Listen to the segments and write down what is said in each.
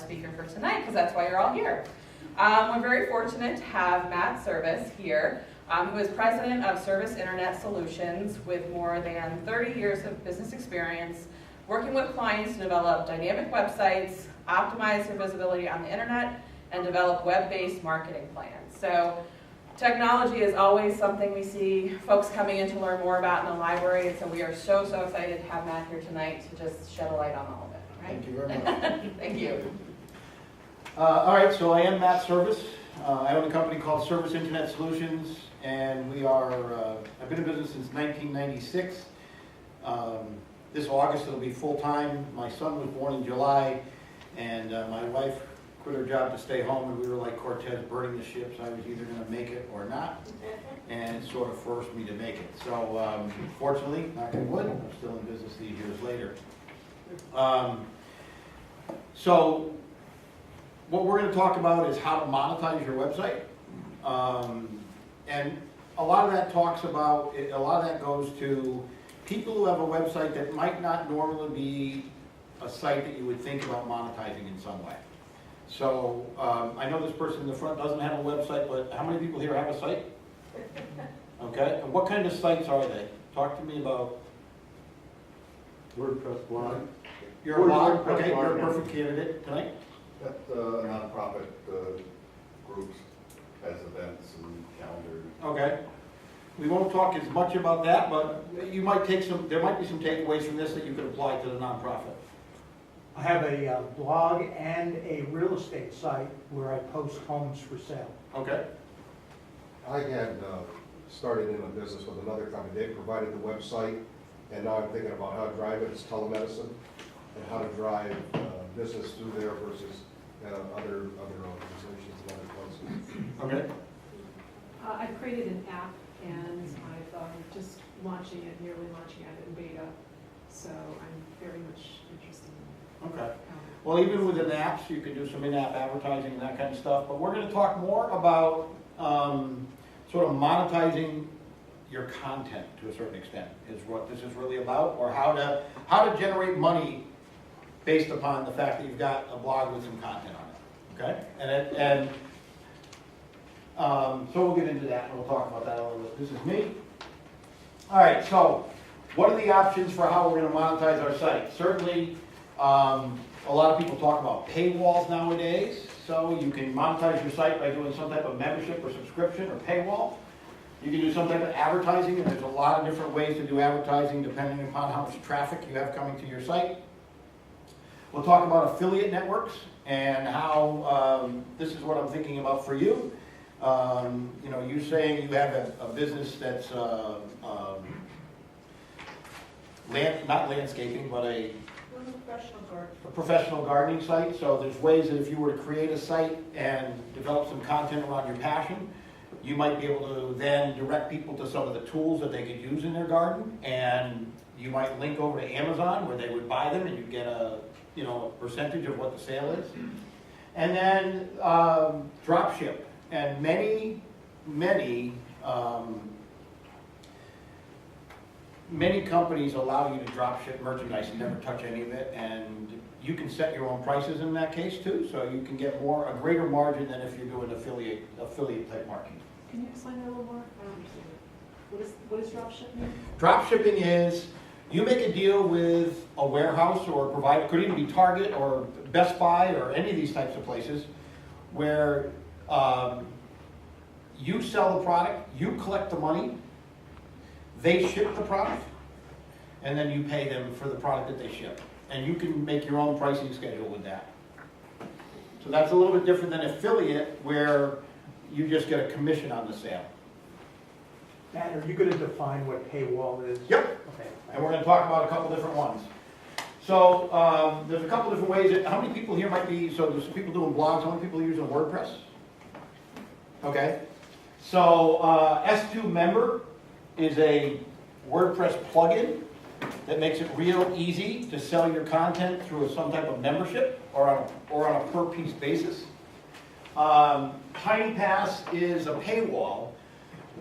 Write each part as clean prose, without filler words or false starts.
speaker for tonight, because that's why you're all here. We're very fortunate to have Matt Service here, who is president of Service Internet Solutions with more than 30 years of business experience, working with clients to develop dynamic websites, optimize their visibility on the internet, and develop web-based marketing plans. So technology is always something we see folks coming in to learn more about in the library, and so we are so excited to have Matt here tonight to just shed a light on all of it. Right? Thank you very much. Thank you. All right, so I am Matt Service. I own a company called Service Internet Solutions, and we are, I've been in business since 1996. This August it'll be full-time. My son was born in July, and my wife quit her job to stay home, and we were like Cortez burning the ships. I was either going to make it or not, and it sort of forced me to make it. So fortunately, knock on wood, I'm still in business these years later. So what we're going to talk about is how to monetize your website. And a lot of that talks about, a lot of that goes to people who have a website that might not normally be a site that you would think about monetizing in some way. So I know this person in the front doesn't have a website, but how many people here have a site? Okay, and what kind of sites are they? Talk to me about. WordPress blog. You're a blog, okay, you're a perfect candidate tonight. That nonprofit groups has events and calendars. Okay. We won't talk as much about that, but you might take some, there might be some takeaways from this that you could apply to the nonprofit. I have a blog and a real estate site where I post homes for sale. Okay. I had started in a business with another company. They provided the website, and now I'm thinking about how to drive it. It's telemedicine, and how to drive business through there versus other organizations and other places. Okay. I've created an app, and I've just nearly launching it in beta. So I'm very much interested in Okay. how. Well, even within apps, you can do some in-app advertising and that kind of stuff, but we're going to talk more about sort of monetizing your content to a certain extent, is what this is really about, or how to generate money based upon the fact that you've got a blog with some content on it. Okay? So we'll get into that, and we'll talk about that a little bit. This is me. All right, so what are the options for how we're going to monetize our site? Certainly, a lot of people talk about paywalls nowadays, so you can monetize your site by doing some type of membership or subscription or paywall. You can do some type of advertising, and there's a lot of different ways to do advertising depending upon how much traffic you have coming to your site. We'll talk about affiliate networks and how this is what I'm thinking about for you. You know, you saying you have a business that's not landscaping, but a professional gardening site. So there's ways that if you were to create a site and develop some content around your passion, you might be able to then direct people to some of the tools that they could use in their garden, and you might link over to Amazon where they would buy them, and you get a percentage of what the sale is. And then drop ship, and many companies allow you to drop ship merchandise and never touch any of it, and you can set your own prices in that case too, so you can get a greater margin than if you're doing affiliate type marketing. Can you explain that a little more? I don't understand it. What is dropshipping? Drop shipping is you make a deal with a warehouse or a provider, could even be Target or Best Buy or any of these types of places, where you sell the product, you collect the money, they ship the product, and then you pay them for the product that they ship. And you can make your own pricing schedule with that. So that's a little bit different than affiliate, where you just get a commission on the sale. Matt, are you going to define what paywall is? Yep. Okay. And we're going to talk about a couple different ones. So there's a couple different ways. How many people here might be, so there's some people doing blogs, how many people are using WordPress? Okay. So S2 Member is a WordPress plugin that makes it real easy to sell your content through some type of membership or on a per piece basis. TinyPass is a paywall,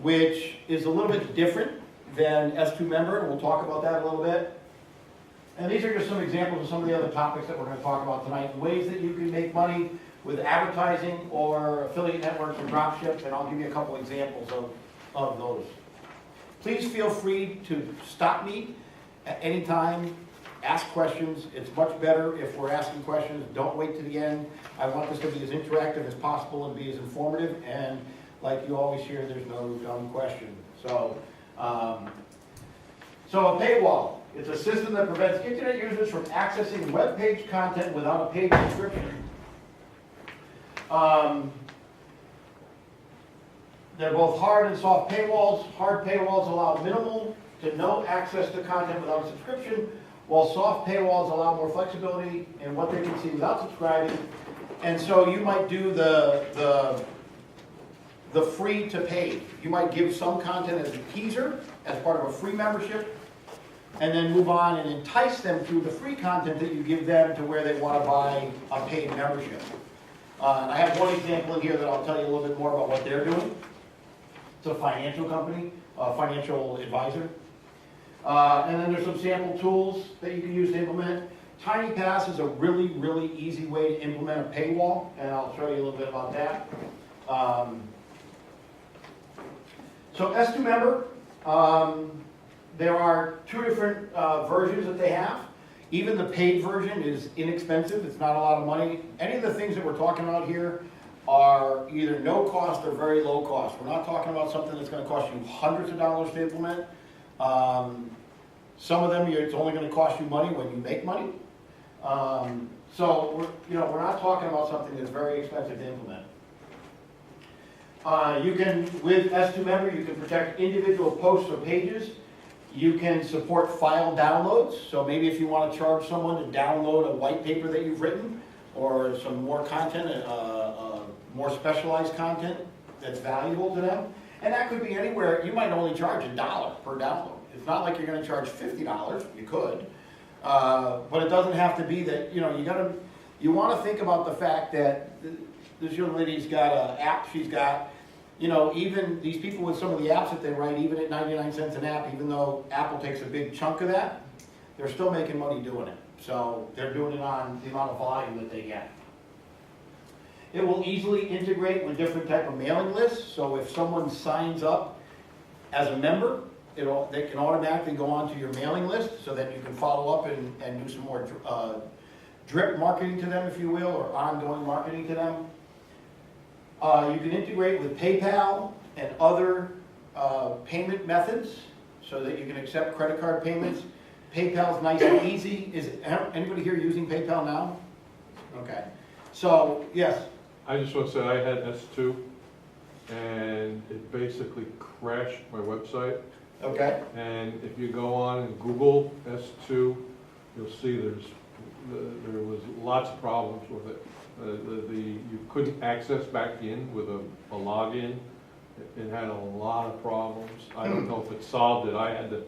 which is a little bit different than S2 Member, and we'll talk about that a little bit. And these are just some examples of some of the other topics that we're going to talk about tonight, ways that you can make money with advertising or affiliate networks or dropship, and I'll give you a couple examples of those. Please feel free to stop me at any time, ask questions. It's much better if we're asking questions. Don't wait to the end. I want this to be as interactive as possible and be as informative, and like you always hear, there's no dumb question. So a paywall. It's a system that prevents internet users from accessing web page content without a paid subscription. They're both hard and soft paywalls. Hard paywalls allow minimal to no access to content without a subscription, while soft paywalls allow more flexibility in what they can see without subscribing. And so you might do the free to paid. You might give some content as a teaser, as part of a free membership, and then move on and entice them through the free content that you give them to where they want to buy a paid membership. And I have one example in here that I'll tell you a little bit more about what they're doing. It's a financial company, a financial advisor. And then there's some sample tools that you can use to implement. TinyPass is a really, really easy way to implement a paywall, and I'll show you a little bit about that. So S2 Member, there are two different versions that they have. Even the paid version is inexpensive. It's not a lot of money. Any of the things that we're talking about here are either no cost or very low cost. We're not talking about something that's going to cost you hundreds of dollars to implement. Some of them, it's only going to cost you money when you make money. So we're not talking about something that's very expensive to implement. You can, with S2 Member, you can protect individual posts or pages. You can support file downloads. So maybe if you want to charge someone to download a white paper that you've written, or some more content, more specialized content that's valuable to them. And that could be anywhere. You might only charge $1 per download. It's not like you're going to charge $50. You could, but it doesn't have to be that. You want to think about the fact that this young lady's got an app. She's got, even these people with some of the apps that they write, even at 99 cents an app, even though Apple takes a big chunk of that, they're still making money doing it. So they're doing it on the amount of volume that they get. It will easily integrate with different type of mailing lists. So if someone signs up as a member, they can automatically go onto your mailing list, so that you can follow up and do some more drip marketing to them, if you will, or ongoing marketing to them. You can integrate with PayPal and other payment methods, so that you can accept credit card payments. PayPal's nice and easy. Is anybody here using PayPal now? Okay. So, yes. I just want to say I had S2, and it basically crashed my website. Okay. And if you go on and Google S2, you'll see there was lots of problems with it. You couldn't access back in with a login. It had a lot of problems. I don't know if it solved it. I had to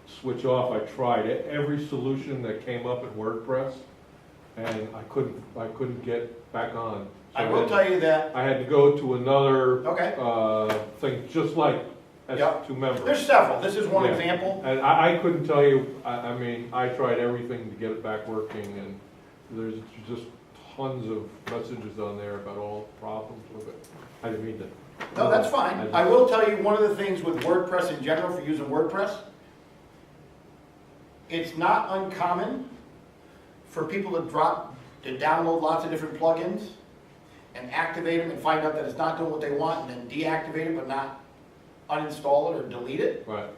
switch off. I tried every solution that came up in WordPress, and I couldn't get back on. So I will tell you that. I had to go to another thing, just like S2 Member. There's several. This is one Yeah. example. And I couldn't tell you, I tried everything to get it back working, and there's just tons of messages on there about all the problems with it. I didn't mean to. No, that's fine. I will tell you one of the things with WordPress in general, for using WordPress, it's not uncommon for people to download lots of different plugins and activate them and find out that it's not doing what they want, and then deactivate it but not uninstall it or delete it. Right.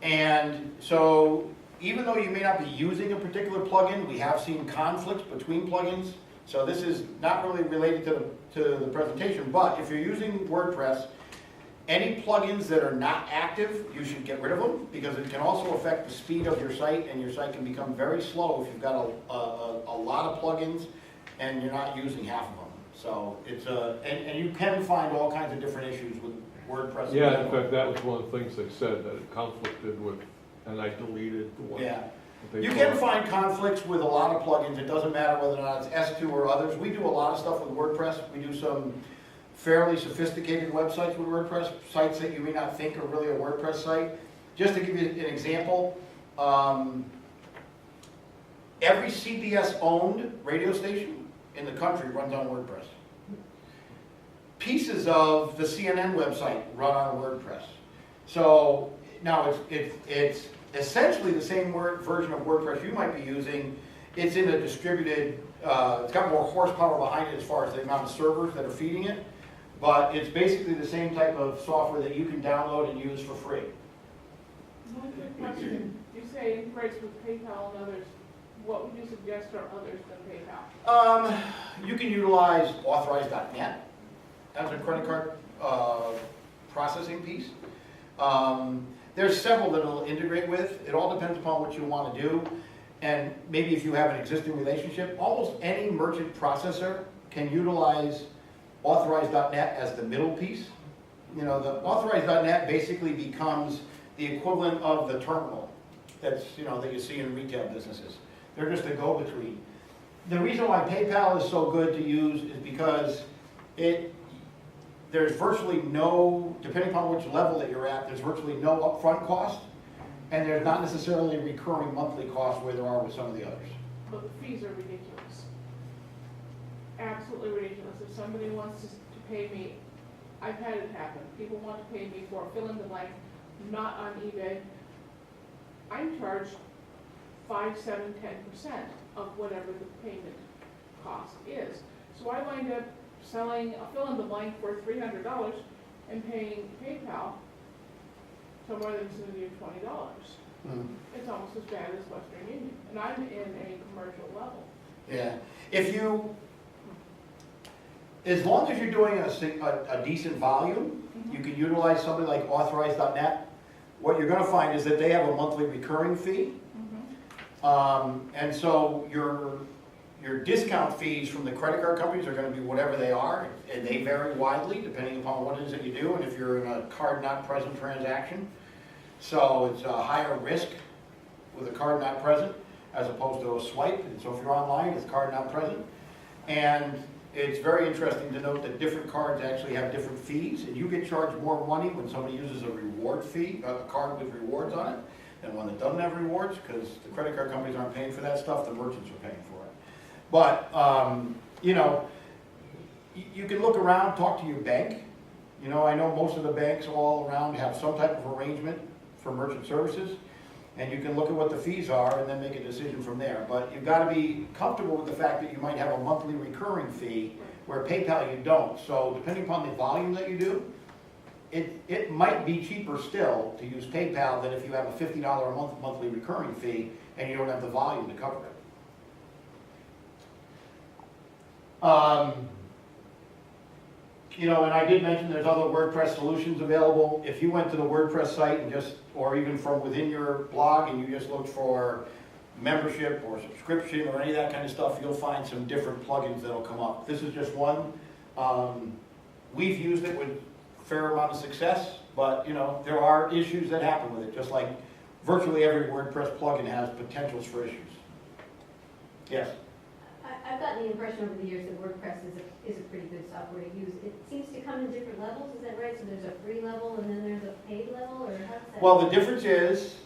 And so even though you may not be using a particular plugin, we have seen conflicts between plugins. So this is not really related to the presentation, but if you're using WordPress, any plugins that are not active, you should get rid of them, because it can also affect the speed of your site, and your site can become very slow if you've got a lot of plugins and you're not using half of them. So it's and you can find all kinds of different issues with WordPress. Yeah, in fact, that was one of the things they said, that it conflicted with, and I deleted the one. Yeah. You can find conflicts with a lot of plugins. It doesn't matter whether or not it's S2 or others. We do a lot of stuff with WordPress. We do some fairly sophisticated websites with WordPress, sites that you may not think are really a WordPress site. Just to give you an example, Every CBS-owned radio station in the country runs on WordPress. Pieces of the CNN website run on WordPress. So now it's essentially the same version of WordPress you might be using. It's in a distributed, it's got more horsepower behind it as far as the amount of servers that are feeding it, but it's basically the same type of software that you can download and use for free. One quick question. You say integrates with PayPal and others. What would you suggest are others than PayPal? You can utilize Authorize.net as a credit card processing piece. There's several that it'll integrate with. It all depends upon what you want to do. And maybe if you have an existing relationship, almost any merchant processor can utilize Authorize.net as the middle piece. You know, the Authorize.net basically becomes the equivalent of the terminal that's, you know, that you see in retail businesses. They're just a go-between. The reason why PayPal is so good to use is because there's virtually no, depending upon which level that you're at, there's virtually no upfront cost, and there's not necessarily recurring monthly costs where there are with some of the others. But the fees are ridiculous. Absolutely ridiculous. If somebody wants to pay me, I've had it happen. People want to pay me for fill in the blank, not on eBay. I'm charged 5, 7, 10% of whatever the payment cost is. So I wind up selling a fill in the blank for $300 and paying PayPal somewhere that's going to do $20. It's almost as bad as Western Union, and I'm in a commercial level. Yeah, if you, as long as you're doing a decent volume, you can utilize something like Authorize.net. What you're going to find is that they have a monthly recurring fee, and so your discount fees from the credit card companies are going to be whatever they are, and they vary widely depending upon what it is that you do, and if you're in a card not present transaction. So it's a higher risk with a card not present as opposed to a swipe. And so if you're online, it's card not present. And it's very interesting to note that different cards actually have different fees, and you get charged more money when somebody uses a reward fee, a card with rewards on it, than one that doesn't have rewards, because the credit card companies aren't paying for that stuff, the merchants are paying for it. But, you know, you can look around, talk to your bank. You know, I know most of the banks all around have some type of arrangement for merchant services, and you can look at what the fees are and then make a decision from there. But you've got to be comfortable with the fact that you might have a monthly recurring fee, where PayPal you don't. So depending upon the volume that you do, it might be cheaper still to use PayPal than if you have a $50 a month monthly recurring fee and you don't have the volume to cover it. You know, and I did mention there's other WordPress solutions available. If you went to the WordPress site and just, or even from within your blog, and you just looked for membership or subscription or any of that kind of stuff, you'll find some different plugins that'll come up. This is just one. We've used it with a fair amount of success, but you know, there are issues that happen with it, just like virtually every WordPress plugin has potentials for issues. Yes? I've gotten the impression over the years that WordPress is a pretty good software to use. It seems to come in different levels, is that right? So there's a free level and then there's a paid level, or how's that? Well, the difference is,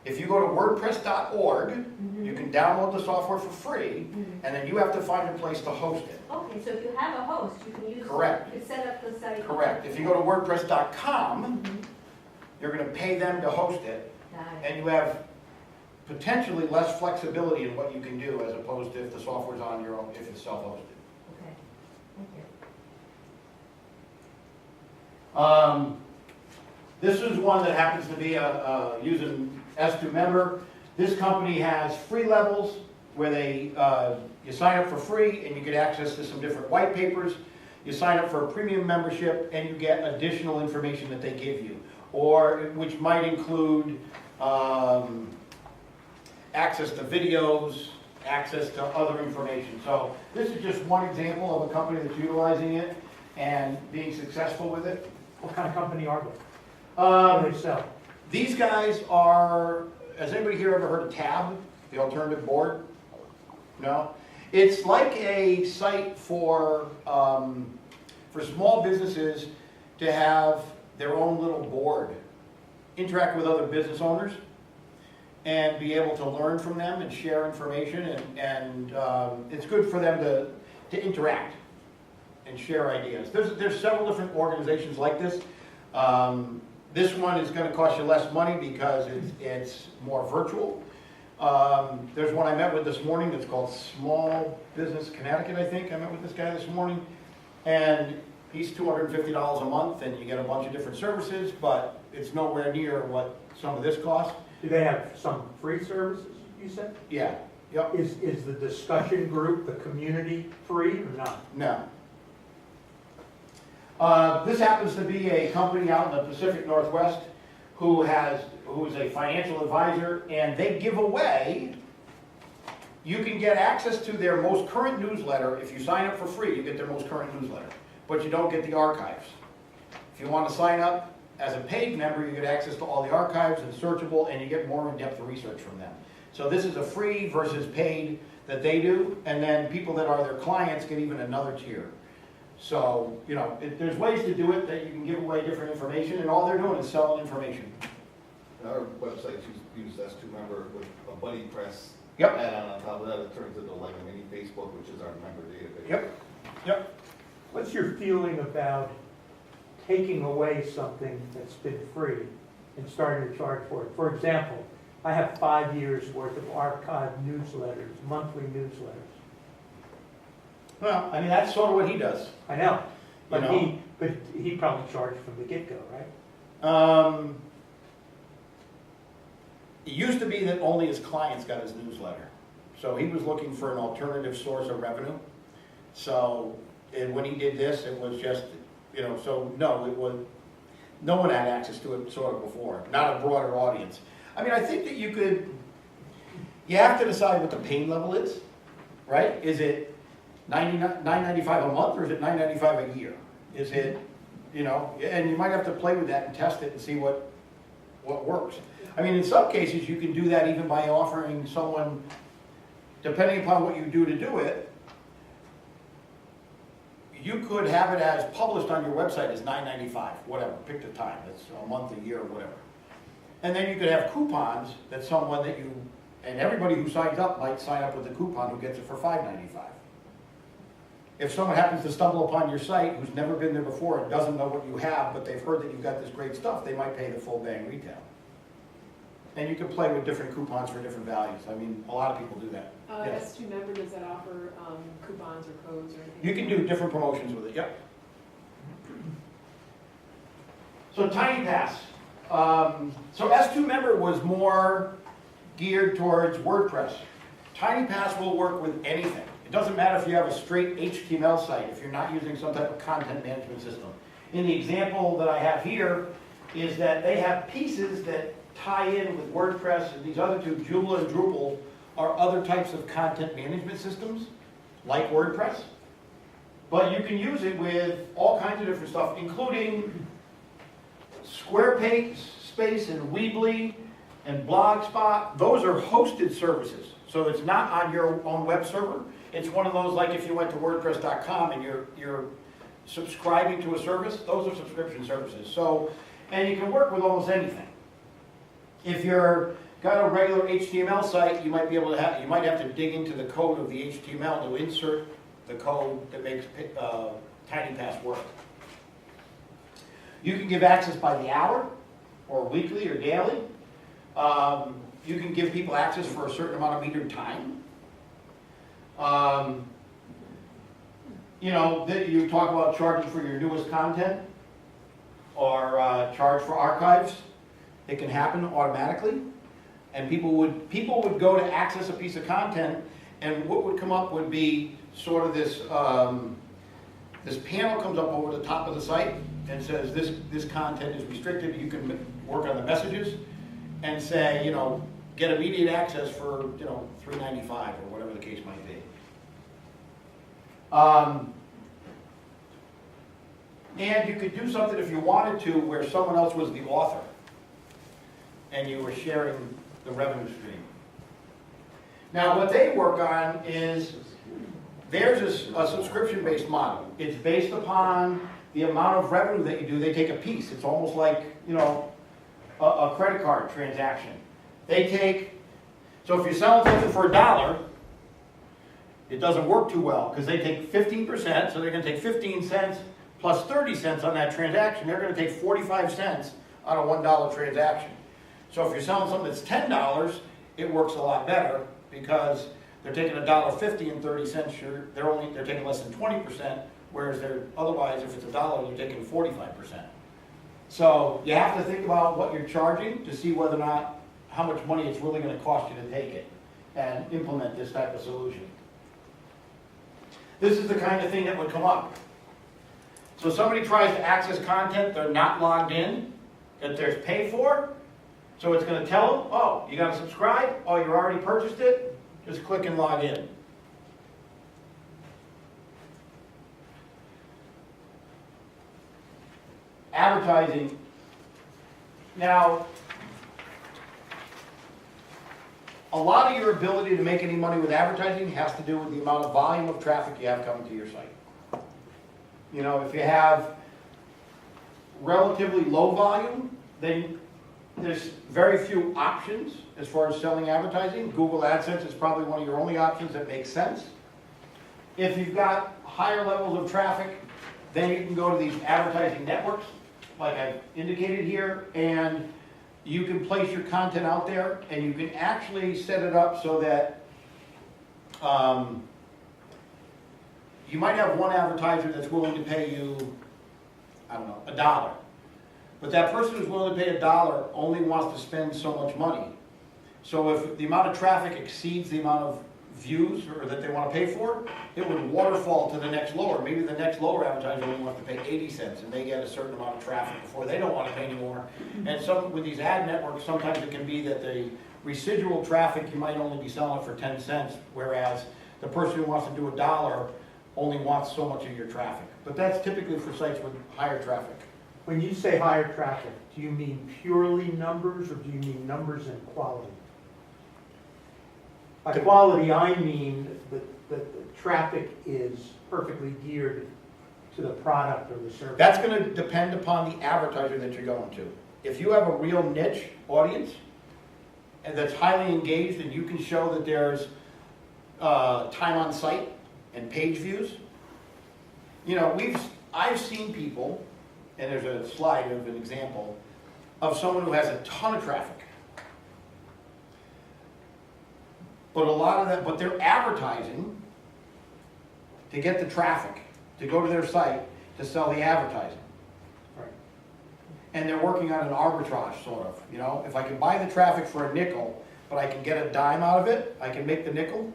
if you go to WordPress.org, you can download the software for free, and then you have to find a place to host it. Okay, so if you have a host, you can use Correct. You can set up the site. Correct. If you go to WordPress.com, you're going to pay them to host it, Got it. and you have potentially less flexibility in what you can do as opposed to if the software's on your own, if it's self-hosted. Okay, thank you. This is one that happens to be using S2 member. This company has free levels where they you sign up for free and you get access to some different white papers. You sign up for a premium membership and you get additional information that they give you, or which might include access to videos, access to other information. So this is just one example of a company that's utilizing it and being successful with it. What kind of company are they? What do they sell? These guys are, has anybody here ever heard of Tab, the alternative board? No? It's like a site for small businesses to have their own little board, interact with other business owners. and be able to learn from them and share information, and it's good for them to interact and share ideas. There's several different organizations like this. This one is going to cost you less money because it's more virtual. There's one I met with this morning that's called Small Business Connecticut, I think. I met with this guy this morning, and he's $250 a month, and you get a bunch of different services, but it's nowhere near what some of this costs. Do they have some free services, you said? Yeah, yep, Is the discussion group, the community, free or not? no. This happens to be a company out in the Pacific Northwest who is a financial advisor, and they give away, you can get access to their most current newsletter. If you sign up for free, you get their most current newsletter, but you don't get the archives. If you want to sign up as a paid member, you get access to all the archives and searchable, and you get more in-depth research from them. So this is a free versus paid that they do, and then people that are their clients get even another tier. So, you know, there's ways to do it that you can give away different information, and all they're doing is selling information. Our website uses S2 member with a buddy press. Yep. And on top of that, it turns into like a mini Facebook, which is our member database. Yep. What's your feeling about taking away something that's been free and starting to charge for it? For example, I have 5 years worth of archived newsletters, monthly newsletters. Well, I mean, that's sort of what he does. I know, but You know? he probably charged from the get-go, right? It used to be that only his clients got his newsletter. So he was looking for an alternative source of revenue. So when he did this, it was just, you know, so no, no one had access to it sort of before, not a broader audience. I mean, I think that you have to decide what the pain level is, right? Is it $9.95 a month, or is it $9.95 a year? Is it, you know, and you might have to play with that and test it and see what works. I mean, in some cases, you can do that even by offering someone, depending upon what you do to do it, you could have it as published on your website as $9.95, whatever, pick the time, it's a month, a year, or whatever. And then you could have coupons that someone that you, and everybody who signs up might sign up with the coupon who gets it for $5.95. If someone happens to stumble upon your site who's never been there before and doesn't know what you have, but they've heard that you've got this great stuff, they might pay the full bang retail. And you can play with different coupons for different values. I mean, a lot of people do that. Yes. S2 member, does that offer coupons or codes or anything? You can do different promotions with it, yep. So TinyPass. So S2 member was more geared towards WordPress. TinyPass will work with anything. It doesn't matter if you have a straight HTML site, if you're not using some type of content management system. In the example that I have here is that they have pieces that tie in with WordPress, and these other two, Joomla and Drupal, are other types of content management systems, like WordPress. But you can use it with all kinds of different stuff, including Squarespace and Weebly and Blogspot. Those are hosted services, so it's not on your own web server. It's one of those, like if you went to WordPress.com and you're subscribing to a service, those are subscription services. So, and you can work with almost anything. If you're got a regular HTML site, you might have to dig into the code of the HTML to insert the code that makes TinyPass work. You can give access by the hour, or weekly, or daily. You can give people access for a certain amount of metered time. You know, you talk about charging for your newest content, or charge for archives. It can happen automatically, and people would go to access a piece of content, and what would come up would be sort of this this panel comes up over the top of the site and says this content is restricted. You can work on the messages and say, you know, get immediate access for, you know, $3.95 or whatever the case might be. And you could do something if you wanted to where someone else was the author and you were sharing the revenue stream. Now what they work on is, theirs is a subscription-based model. It's based upon the amount of revenue that you do. They take a piece. It's almost like, you know, a credit card transaction. So if you're selling something for $1, it doesn't work too well, because they take 15%, so they're gonna take 15 cents plus 30 cents on that transaction. They're gonna take 45 cents on a $1 transaction. So if you're selling something that's $10, it works a lot better, because they're taking $1.50 and 30 cents, they're taking less than 20%, whereas otherwise, if it's $1, they're taking 45%. So you have to think about what you're charging to see whether or not, how much money it's really gonna cost you to take it and implement this type of solution. This is the kind of thing that would come up. So somebody tries to access content they're not logged in, that there's pay for, so it's gonna tell them, oh, you gotta subscribe, oh, you already purchased it, just click and log in. Advertising. Now, a lot of your ability to make any money with advertising has to do with the amount of volume of traffic you have coming to your site. You know, if you have relatively low volume, then there's very few options as far as selling advertising. Google AdSense is probably one of your only options that makes sense. If you've got higher levels of traffic, then you can go to these advertising networks, like I've indicated here, and you can place your content out there, and you can actually set it up so that you might have one advertiser that's willing to pay you, I don't know, $1. But that person who's willing to pay $1 only wants to spend so much money. So if the amount of traffic exceeds the amount of views or that they want to pay for, it would waterfall to the next lower. Maybe the next lower advertiser only wants to pay 80 cents and they get a certain amount of traffic before they don't want to pay anymore. And some with these ad networks, sometimes it can be that the residual traffic, you might only be selling it for 10 cents, whereas the person who wants to do $1 only wants so much of your traffic. But that's typically for sites with higher traffic. When you say higher traffic, do you mean purely numbers or do you mean numbers and quality? By quality, I mean that the traffic is perfectly geared to the product or the service. That's going to depend upon the advertiser that you're going to. If you have a real niche audience and that's highly engaged and you can show that there's time on site and page views, you know, I've seen people, and there's a slide of an example of someone who has a ton of traffic. But a lot of that, but they're advertising to get the traffic, to go to their site, to sell the advertising. Right. And they're working on an arbitrage, sort of, you know? If I can buy the traffic for a nickel, but I can get a dime out of it, I can make the nickel.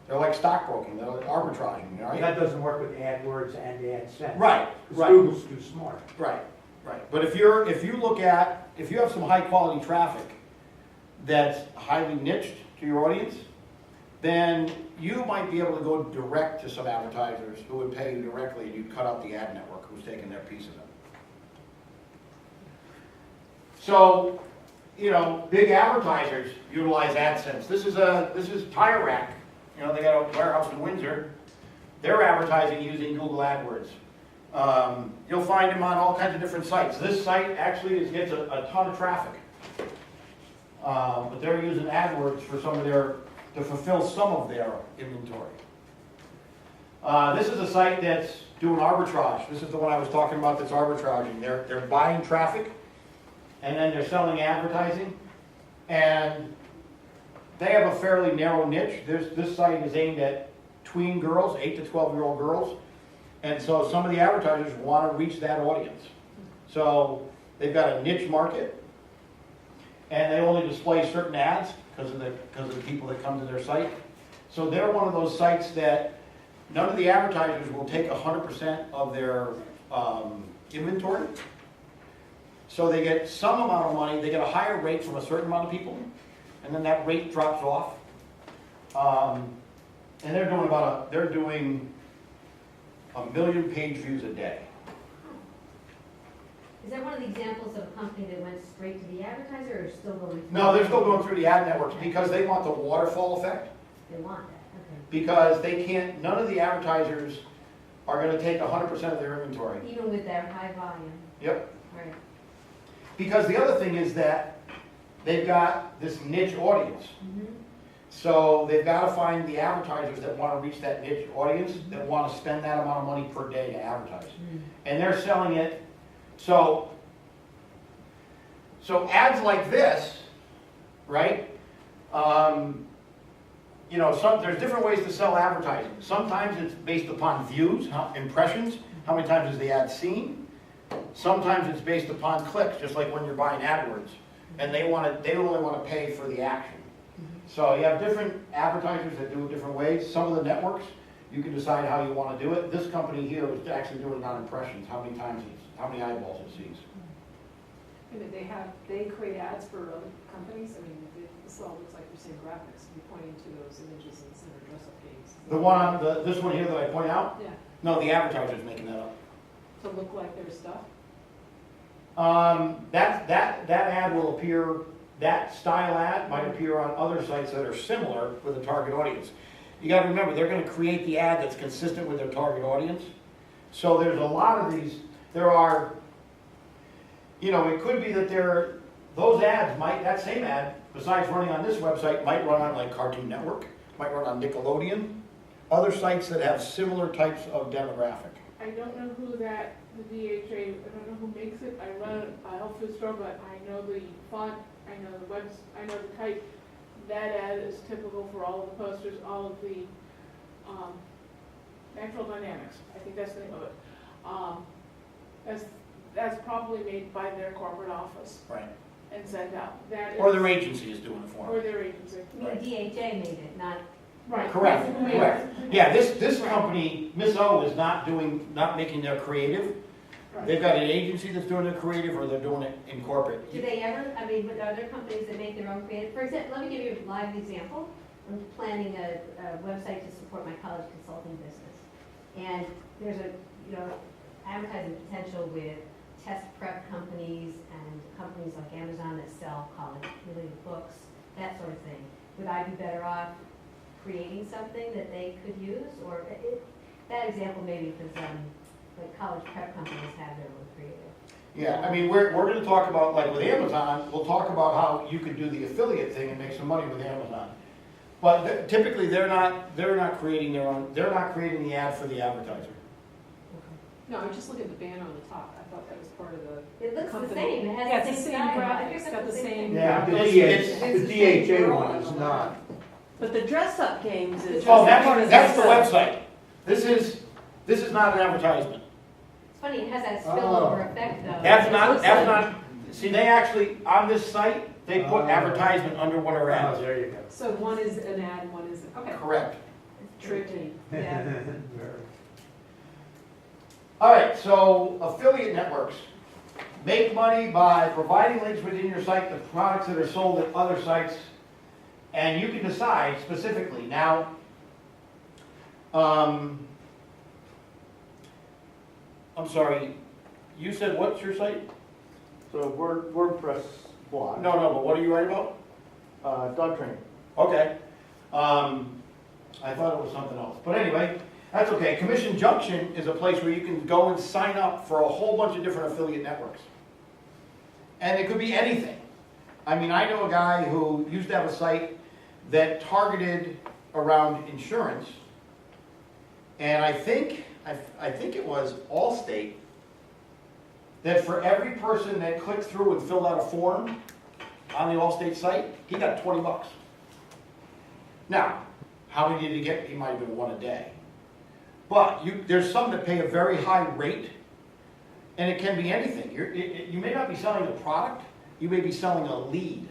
They're like stockbroking, they're like arbitraging, right? That doesn't work with AdWords and AdSense. Right, Because right. Google's too smart. Right, right. But if you have some high quality traffic that's highly niched to your audience, then you might be able to go direct to some advertisers who would pay you directly and you cut out the ad network who's taking their piece of it. So, you know, big advertisers utilize AdSense. This is Tire Rack. You know, they got a warehouse in Windsor. They're advertising using Google AdWords. You'll find them on all kinds of different sites. This site actually gets a ton of traffic. But they're using AdWords for to fulfill some of their inventory. This is a site that's doing arbitrage. This is the one I was talking about that's arbitraging. They're buying traffic and then they're selling advertising. And they have a fairly narrow niche. This site is aimed at tween girls, 8 to 12-year-old girls. And so some of the advertisers want to reach that audience. So they've got a niche market. And they only display certain ads because of the people that come to their site. So they're one of those sites that none of the advertisers will take 100% of their inventory. So they get some amount of money, they get a higher rate from a certain amount of people, and then that rate drops off. And they're doing a million page views a day. Is that one of the examples of a company that went straight to the advertiser or still going through? No, they're still going through the ad networks because they want the waterfall effect. They want that, okay. Because none of the advertisers are going to take 100% of their inventory. Even with their high volume, Yep. right? Because the other thing is that they've got this niche audience. So they've got to find the advertisers that want to reach that niche audience, that want to spend that amount of money per day to advertise. And they're selling it, so ads like this, right? You know, there's different ways to sell advertising. Sometimes it's based upon views, impressions, how many times is the ad seen. Sometimes it's based upon clicks, just like when you're buying AdWords, and they only want to pay for the action. So you have different advertisers that do it different ways. Some of the networks, you can decide how you want to do it. This company here is actually doing it on impressions, how many eyeballs it sees. I mean, they create ads for other companies, I mean, this all looks like the same graphics, you're pointing to those images in the center dress-up games. The one on this one here that I point out? Yeah, No, the advertiser's making that up. to look like their stuff. That ad will appear, that style ad might appear on other sites that are similar with a target audience. You gotta remember, they're gonna create the ad that's consistent with their target audience. So there's a lot of these, there are, you know, it could be that those ads that same ad, besides running on this website, might run on like Cartoon Network, might run on Nickelodeon, other sites that have similar types of demographic. I don't know who the DHA, I don't know who makes it, I run a health food store, but I know the font, I know the I know the type. That ad is typical for all of the posters, all of the, Natural Dynamics, I think that's the name of it. That's probably made by their corporate office Right. and sent out. That Or is- their agency is doing it for Or them. their agency. I mean, DHA made it, not, Right. Correct, Who made correct. it. Yeah, this company, Miss O, is not making their creative. Right. They've got an agency that's doing their creative, or they're doing it in corporate. do they ever, I mean, are there companies that make their own creative? For example, let me give you a live example. I'm planning a website to support my college consulting business. And there's advertising potential with test prep companies and companies like Amazon that sell college-related books, that sort of thing. Would I be better off creating something that they could use? Or that example maybe because like college prep companies have their own creative. Yeah, I mean, we're going to talk about, like with Amazon, we'll talk about how you could do the affiliate thing and make some money with Amazon. But typically, they're not creating their own, they're not creating the ad for the advertiser. No, I was just looking at the banner on the top, I thought that was part of the. It looks the company. same, it Yeah, has it's the the same same style. I graphics, picked it's up got the same same. thing. Yeah, the It's- DHA one is not. But the dress-up games is. Oh, that's the website. This is not an advertisement. It's funny, it has that spillover effect though. That's not, see, they actually, on this site, they put advertisement under what are Oh, ads. there you go. So one is an ad, one isn't, okay. Correct. Tricky, yeah. Very. All right, so affiliate networks make money by providing links within your site to products that are sold at other sites, and you can decide specifically. Now, I'm sorry, you said what's your site? So WordPress blog. No, but what are you writing about? Dog training. Okay. I thought it was something else. But anyway, that's okay. Commission Junction is a place where you can go and sign up for a whole bunch of different affiliate networks. And it could be anything. I mean, I know a guy who used to have a site that targeted around insurance. And I think it was Allstate, that for every person that clicked through and filled out a form on the Allstate site, he got $20. Now, how many did he get? He might have been one a day. But there's some that pay a very high rate, and it can be anything. You may not be selling a product, you may be selling a lead.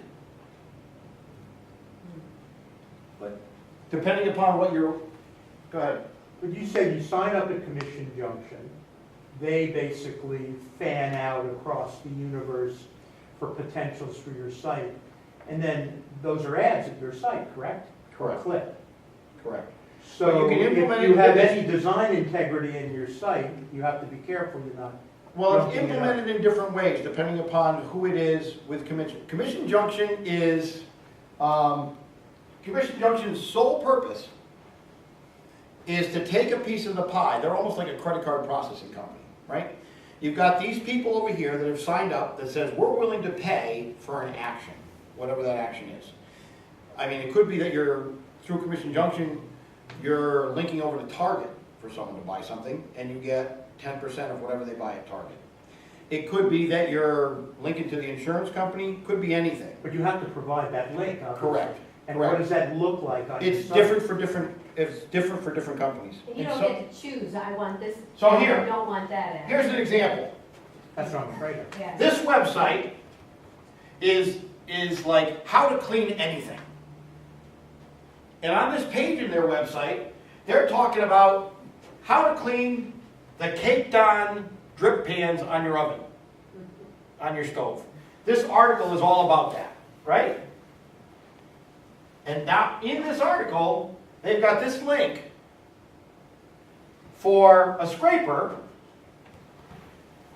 But depending upon what you're, go ahead. But you said you sign up at Commission Junction, they basically fan out across the universe for potentials for your site, and then those are ads at your site, correct? Correct. Click. Correct. So But you can implement if you it have with- any design integrity in your site, you have to be careful you're not. Well, it's Jumping it up. implemented in different ways, depending upon who it is with Commission. Commission Junction is, Commission Junction's sole purpose is to take a piece of the pie. They're almost like a credit card processing company, right? You've got these people over here that have signed up that says, we're willing to pay for an action. whatever that action is. I mean, it could be that you're, through Commission Junction, you're linking over to Target for someone to buy something, and you get 10% of whatever they buy at Target. It could be that you're linking to the insurance company, could be anything. But you have to provide that link, obviously. Correct. And what does that look like on your It's site? different for different companies. And you And don't so- get to choose, I want this, So and here- I don't want that. ad. Here's an example. That's what I'm afraid of. Yeah. This website is like how to clean anything. And on this page in their website, they're talking about how to clean the caked on drip pans on your oven, on your stove. This article is all about that, right? And now in this article, they've got this link for a scraper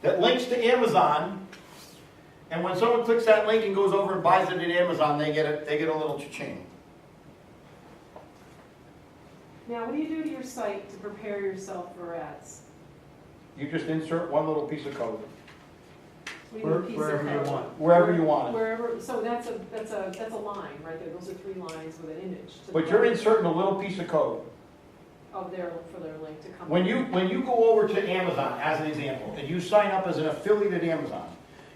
that links to Amazon. And when someone clicks that link and goes over and buys it at Amazon, they get a little cha-ching. Now, what do you do to your site to prepare yourself for ads? You just insert one little piece of code What do you do, piece of Wherever you code? want. wherever you want it. Wherever, so that's a line, right there, those are 3 lines with an image. to the But you're right inserting a little piece of code. Of their, for their link to come. When you go over to Amazon, as an example, and you sign up as an affiliate at Amazon,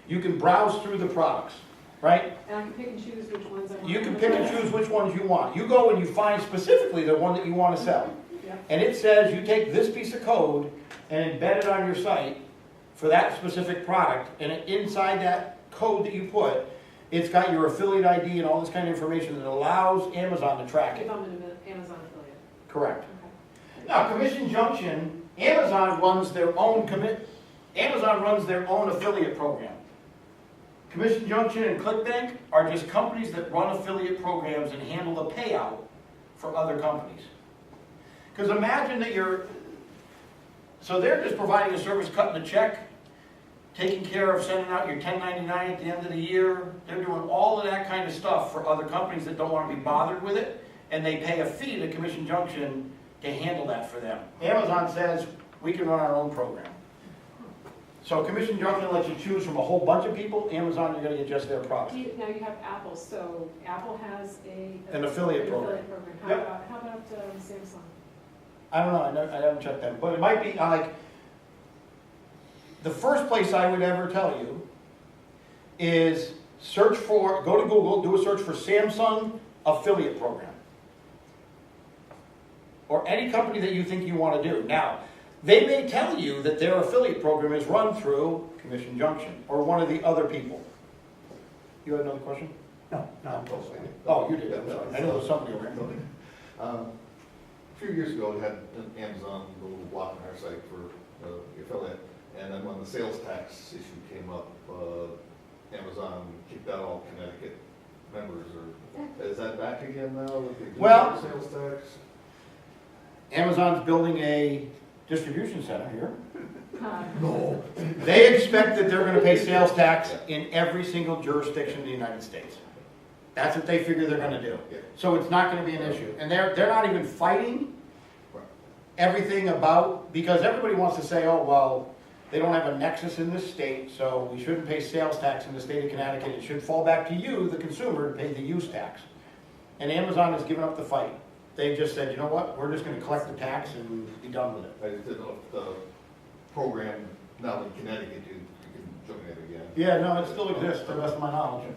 you can browse through the products, right? And I can pick and choose which ones I want. You can pick and choose which ones you want. You go and you find specifically the one that you want to sell. Yeah. And it says you take this piece of code and embed it on your site for that specific product, and inside that code that you put, it's got your affiliate ID and all this kind of information that allows Amazon to track If it. I'm an Amazon affiliate. Correct. Okay. Now, Commission Junction, Amazon runs their own affiliate program. Commission Junction and ClickBank are just companies that run affiliate programs and handle the payout for other companies. Because imagine that so they're just providing a service, cutting a check, taking care of sending out your 1099 at the end of the year. They're doing all of that kind of stuff for other companies that don't want to be bothered with it, and they pay a fee to Commission Junction to handle that for them. Amazon says, we can run our own program. So Commission Junction lets you choose from a whole bunch of people. Amazon, you're going to get just their product. Now you have Apple, so Apple has An affiliate program. How Yep. about Samsung? I don't know, I haven't checked that, but it might be like, the first place I would ever tell you is go to Google, do a search for Samsung affiliate program. Or any company that you think you want to do. Now, they may tell you that their affiliate program is run through Commission Junction or one of the other people. You had another question? No, no. Oh, you did, I'm sorry. I know there was somebody over here. A few years ago, we had an Amazon little block on our site for the affiliate, and then when the sales tax issue came up, Amazon kicked out all Connecticut members, or is that back again now? That they do Well- Sales tax? Amazon's building a distribution center here. No. They expect that they're going to pay sales tax in every single jurisdiction in the United States. That's what they figure they're going to do. Yeah. So it's not going to be an issue. And they're not even fighting everything about, because everybody wants to say, oh, well, they don't have a nexus in this state, so we shouldn't pay sales tax in the state of Connecticut. It should fall back to you, the consumer, to pay the use tax. And Amazon has given up the fight. They just said, you know what, we're just going to collect the tax and be done with it. I just didn't know if the program now in Connecticut, you can join it again. Yeah, no, it still exists, to the best of my knowledge.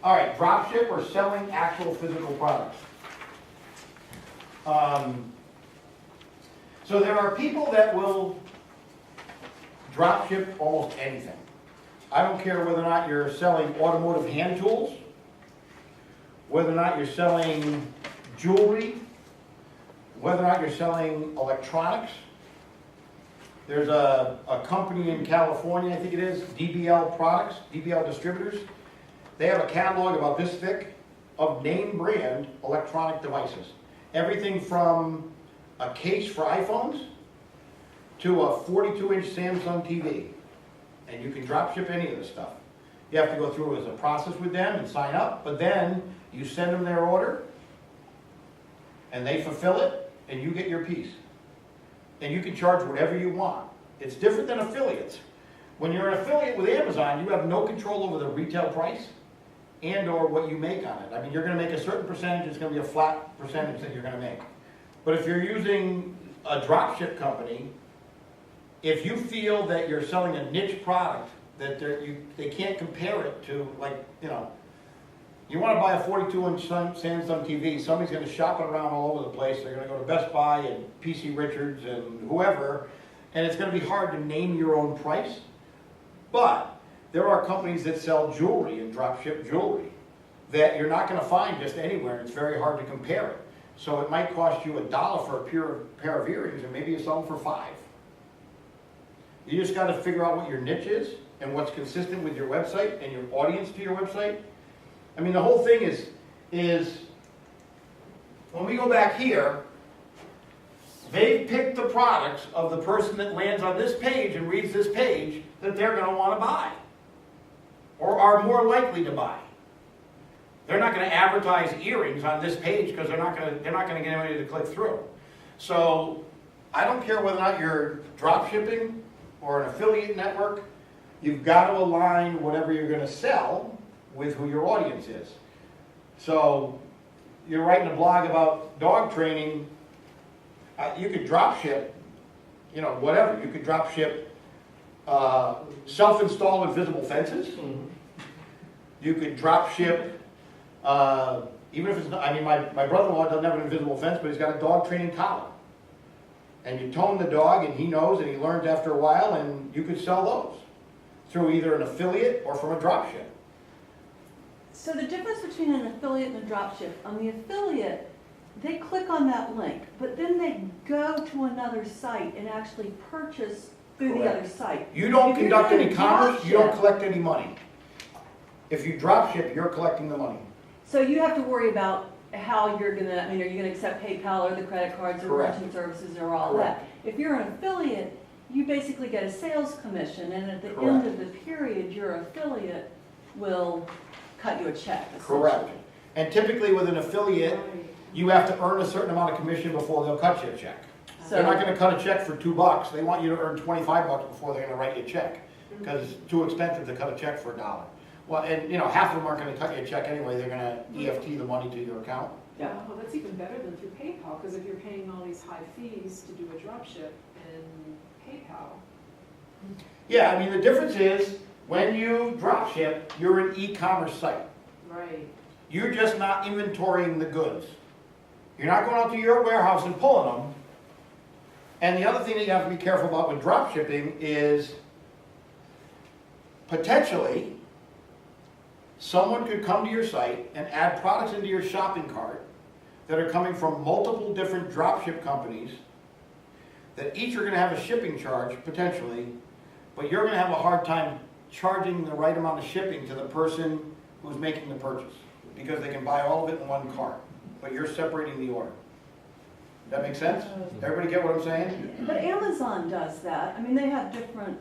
All right, dropship or selling actual physical products. So there are people that will dropship almost anything. I don't care whether or not you're selling automotive hand tools, whether or not you're selling jewelry, whether or not you're selling electronics. There's a company in California, I think it is, DBL Products, DBL Distributors. They have a catalog about this thick of name brand electronic devices. Everything from a case for iPhones to a 42-inch Samsung TV. And you can drop ship any of this stuff. You have to go through as a process with them and sign up, but then you send them their order and they fulfill it and you get your piece. And you can charge whatever you want. It's different than affiliates. When you're an affiliate with Amazon, you have no control over the retail price and or what you make on it. I mean, you're gonna make a certain percentage, it's gonna be a flat percentage that you're gonna make. But if you're using a dropship company, if you feel that you're selling a niche product, that they can't compare it to, like, you know, you wanna buy a 42-inch Samsung TV, somebody's gonna shop it around all over the place, they're gonna go to Best Buy and PC Richards and whoever, and it's gonna be hard to name your own price. But there are companies that sell jewelry and dropship jewelry that you're not gonna find just anywhere, and it's very hard to compare it. So it might cost you $1 for a pure pair of earrings, and maybe you sell them for $5. You just gotta figure out what your niche is, and what's consistent with your website, and your audience to your website. I mean, the whole thing is when we go back here, they've picked the products of the person that lands on this page and reads this page that they're gonna wanna buy, or are more likely to buy. They're not gonna advertise earrings on this page because they're not gonna get anybody to click through. So I don't care whether or not you're drop shipping or an affiliate network, you've got to align whatever you're gonna sell with who your audience is. So you're writing a blog about dog training, you could drop ship, you know, whatever. You could drop ship self-installed invisible fences. You could drop ship, even if it's not, I mean, my brother-in-law doesn't have an invisible fence, but he's got a dog training collar. And you tone the dog and he knows and he learns after a while, and you could sell those through either an affiliate or from a drop ship. So the difference between an affiliate and a dropship, on the affiliate, they click on that link, but then they go to another site and actually purchase through the other site. You don't If you're conduct doing any commerce, you don't dropship- collect any money. If you drop ship, you're collecting the money. So you have to worry about how you're gonna, I mean, are you gonna accept PayPal or the credit cards or Correct. merchant services or all that? If you're an affiliate, you basically get a sales commission, and at the end of the period, your affiliate will cut you a check. Correct. essentially. And typically with an affiliate, you have to earn a certain amount of commission before they'll cut you a check. They're not gonna cut a check for $2. They want you to earn 25 bucks before they're gonna write you a check, because it's too expensive to cut a check for $1. Well, and you know, half of them aren't gonna cut you a check anyway. They're gonna EFT the money to your account. Yeah. Well, that's even better than through PayPal, because if you're paying all these high fees to do a drop ship in PayPal. Yeah, I mean, the difference is when you drop ship, you're an e-commerce site. Right. You're just not inventorying the goods. You're not going out to your warehouse and pulling them. And the other thing that you have to be careful about with drop shipping is potentially someone could come to your site and add products into your shopping cart that are coming from multiple different dropship companies that each are going to have a shipping charge, potentially, but you're going to have a hard time charging the right amount of shipping to the person who's making the purchase, because they can buy all of it in one cart, but you're separating the order. Does that make sense? Everybody get what I'm saying? But Amazon does that. I mean, they have different,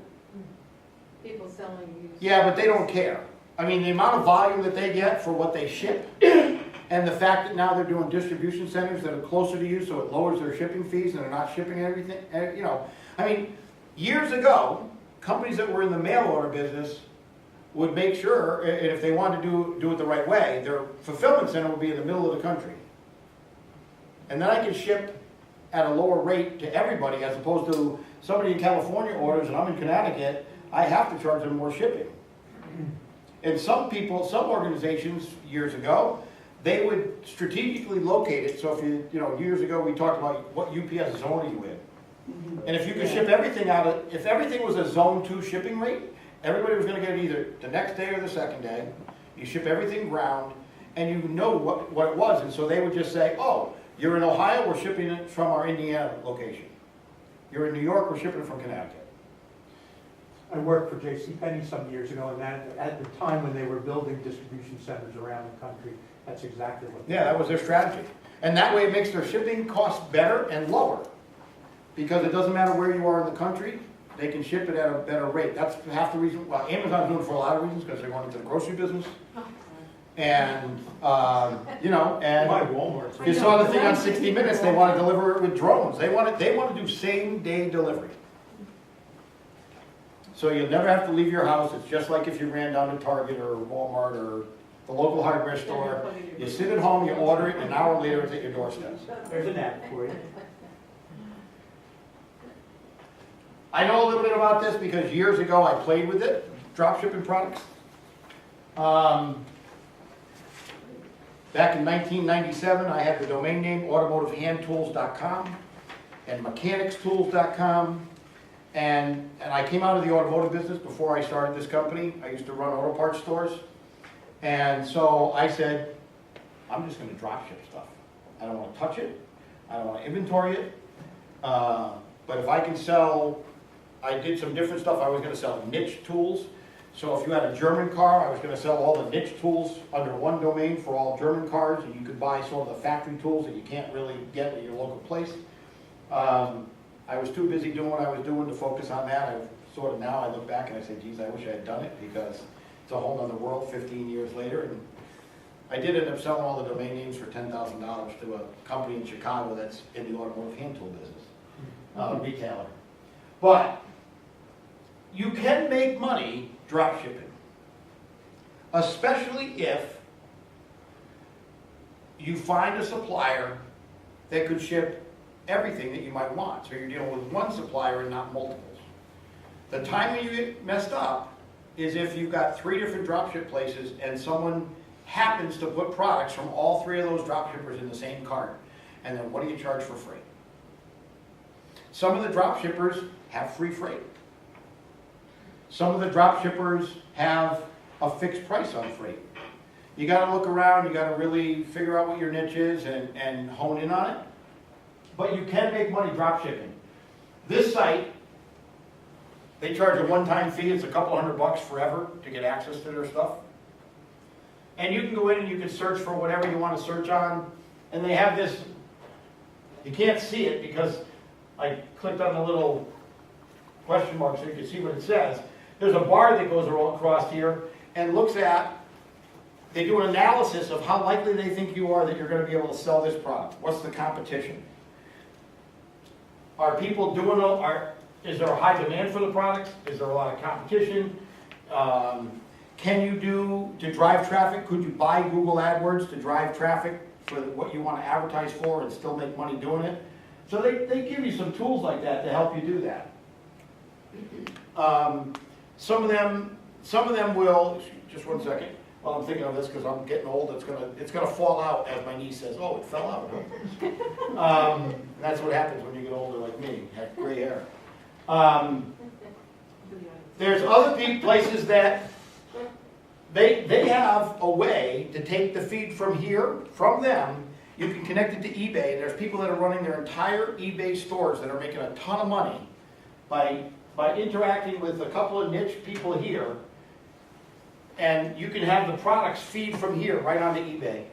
People selling used. Yeah, but they don't care. I mean, the amount of volume that they get for what they ship, and the fact that now they're doing distribution centers that are closer to you, so it lowers their shipping fees and they're not shipping everything, you know. I mean, years ago, companies that were in the mail order business would make sure, and if they wanted to do it the right way, their fulfillment center would be in the middle of the country. And then I could ship at a lower rate to everybody, as opposed to somebody in California orders and I'm in Connecticut, I have to charge them more shipping. And some people, some organizations years ago, they would strategically locate it. So if you know, years ago we talked about what UPS zone are you in. And if you could ship everything out of, if everything was a zone 2 shipping rate, everybody was gonna get it either the next day or the second day. You ship everything ground, and you know what it was. And so they would just say, oh, you're in Ohio, we're shipping it from our Indiana location. You're in New York, we're shipping it from Connecticut. I worked for JCPenney some years ago, and that, at the time when they were building distribution centers around the country, that's exactly what they Yeah, that was their strategy. And that way it makes their shipping costs better and lower. Because it doesn't matter where you are in the country, they can ship it at a better rate. That's half the reason, well, Amazon's doing it for a lot of reasons, because they're going into the grocery business. And, you know, My and Walmart's. you saw the thing on 60 Minutes, they want to deliver it with drones. They want to do same day delivery. So you'll never have to leave your house. It's just like if you ran down to Target or Walmart or the local hardware store. You sit at home, you order it, and an hour later it's at your doorstep. There's an app for you. I know a little bit about this because years ago I played with it, drop shipping products. Back in 1997, I had the domain name automotivehandtools.com and mechanicstools.com. And I came out of the automotive business before I started this company. I used to run auto parts stores. And so I said, I'm just gonna drop ship stuff. I don't wanna touch it. I don't wanna inventory it. But if I can sell, I did some different stuff. I was gonna sell niche tools. So if you had a German car, I was gonna sell all the niche tools under one domain for all German cars, and you could buy some of the factory tools that you can't really get at your local place. I was too busy doing what I was doing to focus on that. I sort of now, I look back and I say, geez, I wish I had done it, because it's a whole other world 15 years later. And I did end up selling all the domain names for $10,000 to a company in Chicago that's in the automotive hand tool business, retailer. But you can make money drop shipping, especially if you find a supplier that could ship everything that you might want. So you're dealing with one supplier and not multiples. The time when you get messed up is if you've got 3 different dropship places and someone happens to put products from all 3 of those dropshippers in the same cart. And then what do you charge for freight? Some of the dropshippers have free freight. Some of the dropshippers have a fixed price on freight. You gotta look around, you gotta really figure out what your niche is and hone in on it. But you can make money dropshipping. This site, they charge a one-time fee. It's a couple $100 forever to get access to their stuff. And you can go in and you can search for whatever you want to search on. And they have this, you can't see it because I clicked on the little question mark so you can see what it says. There's a bar that goes across here and looks at, they do an analysis of how likely they think you are that you're going to be able to sell this product. What's the competition? Are people doing is there a high demand for the products? Is there a lot of competition? Can you do, to drive traffic, could you buy Google AdWords to drive traffic for what you want to advertise for and still make money doing it? So they give you some tools like that to help you do that. Some of them will, just one second, while I'm thinking of this, because I'm getting old, it's gonna fall out, as my niece says, oh, it fell out. And that's what happens when you get older like me, have gray hair. There's other places that they have a way to take the feed from here, from them. You can connect it to eBay, and there's people that are running their entire eBay stores that are making a ton of money by interacting with a couple of niche people here. And you can have the products feed from here right onto eBay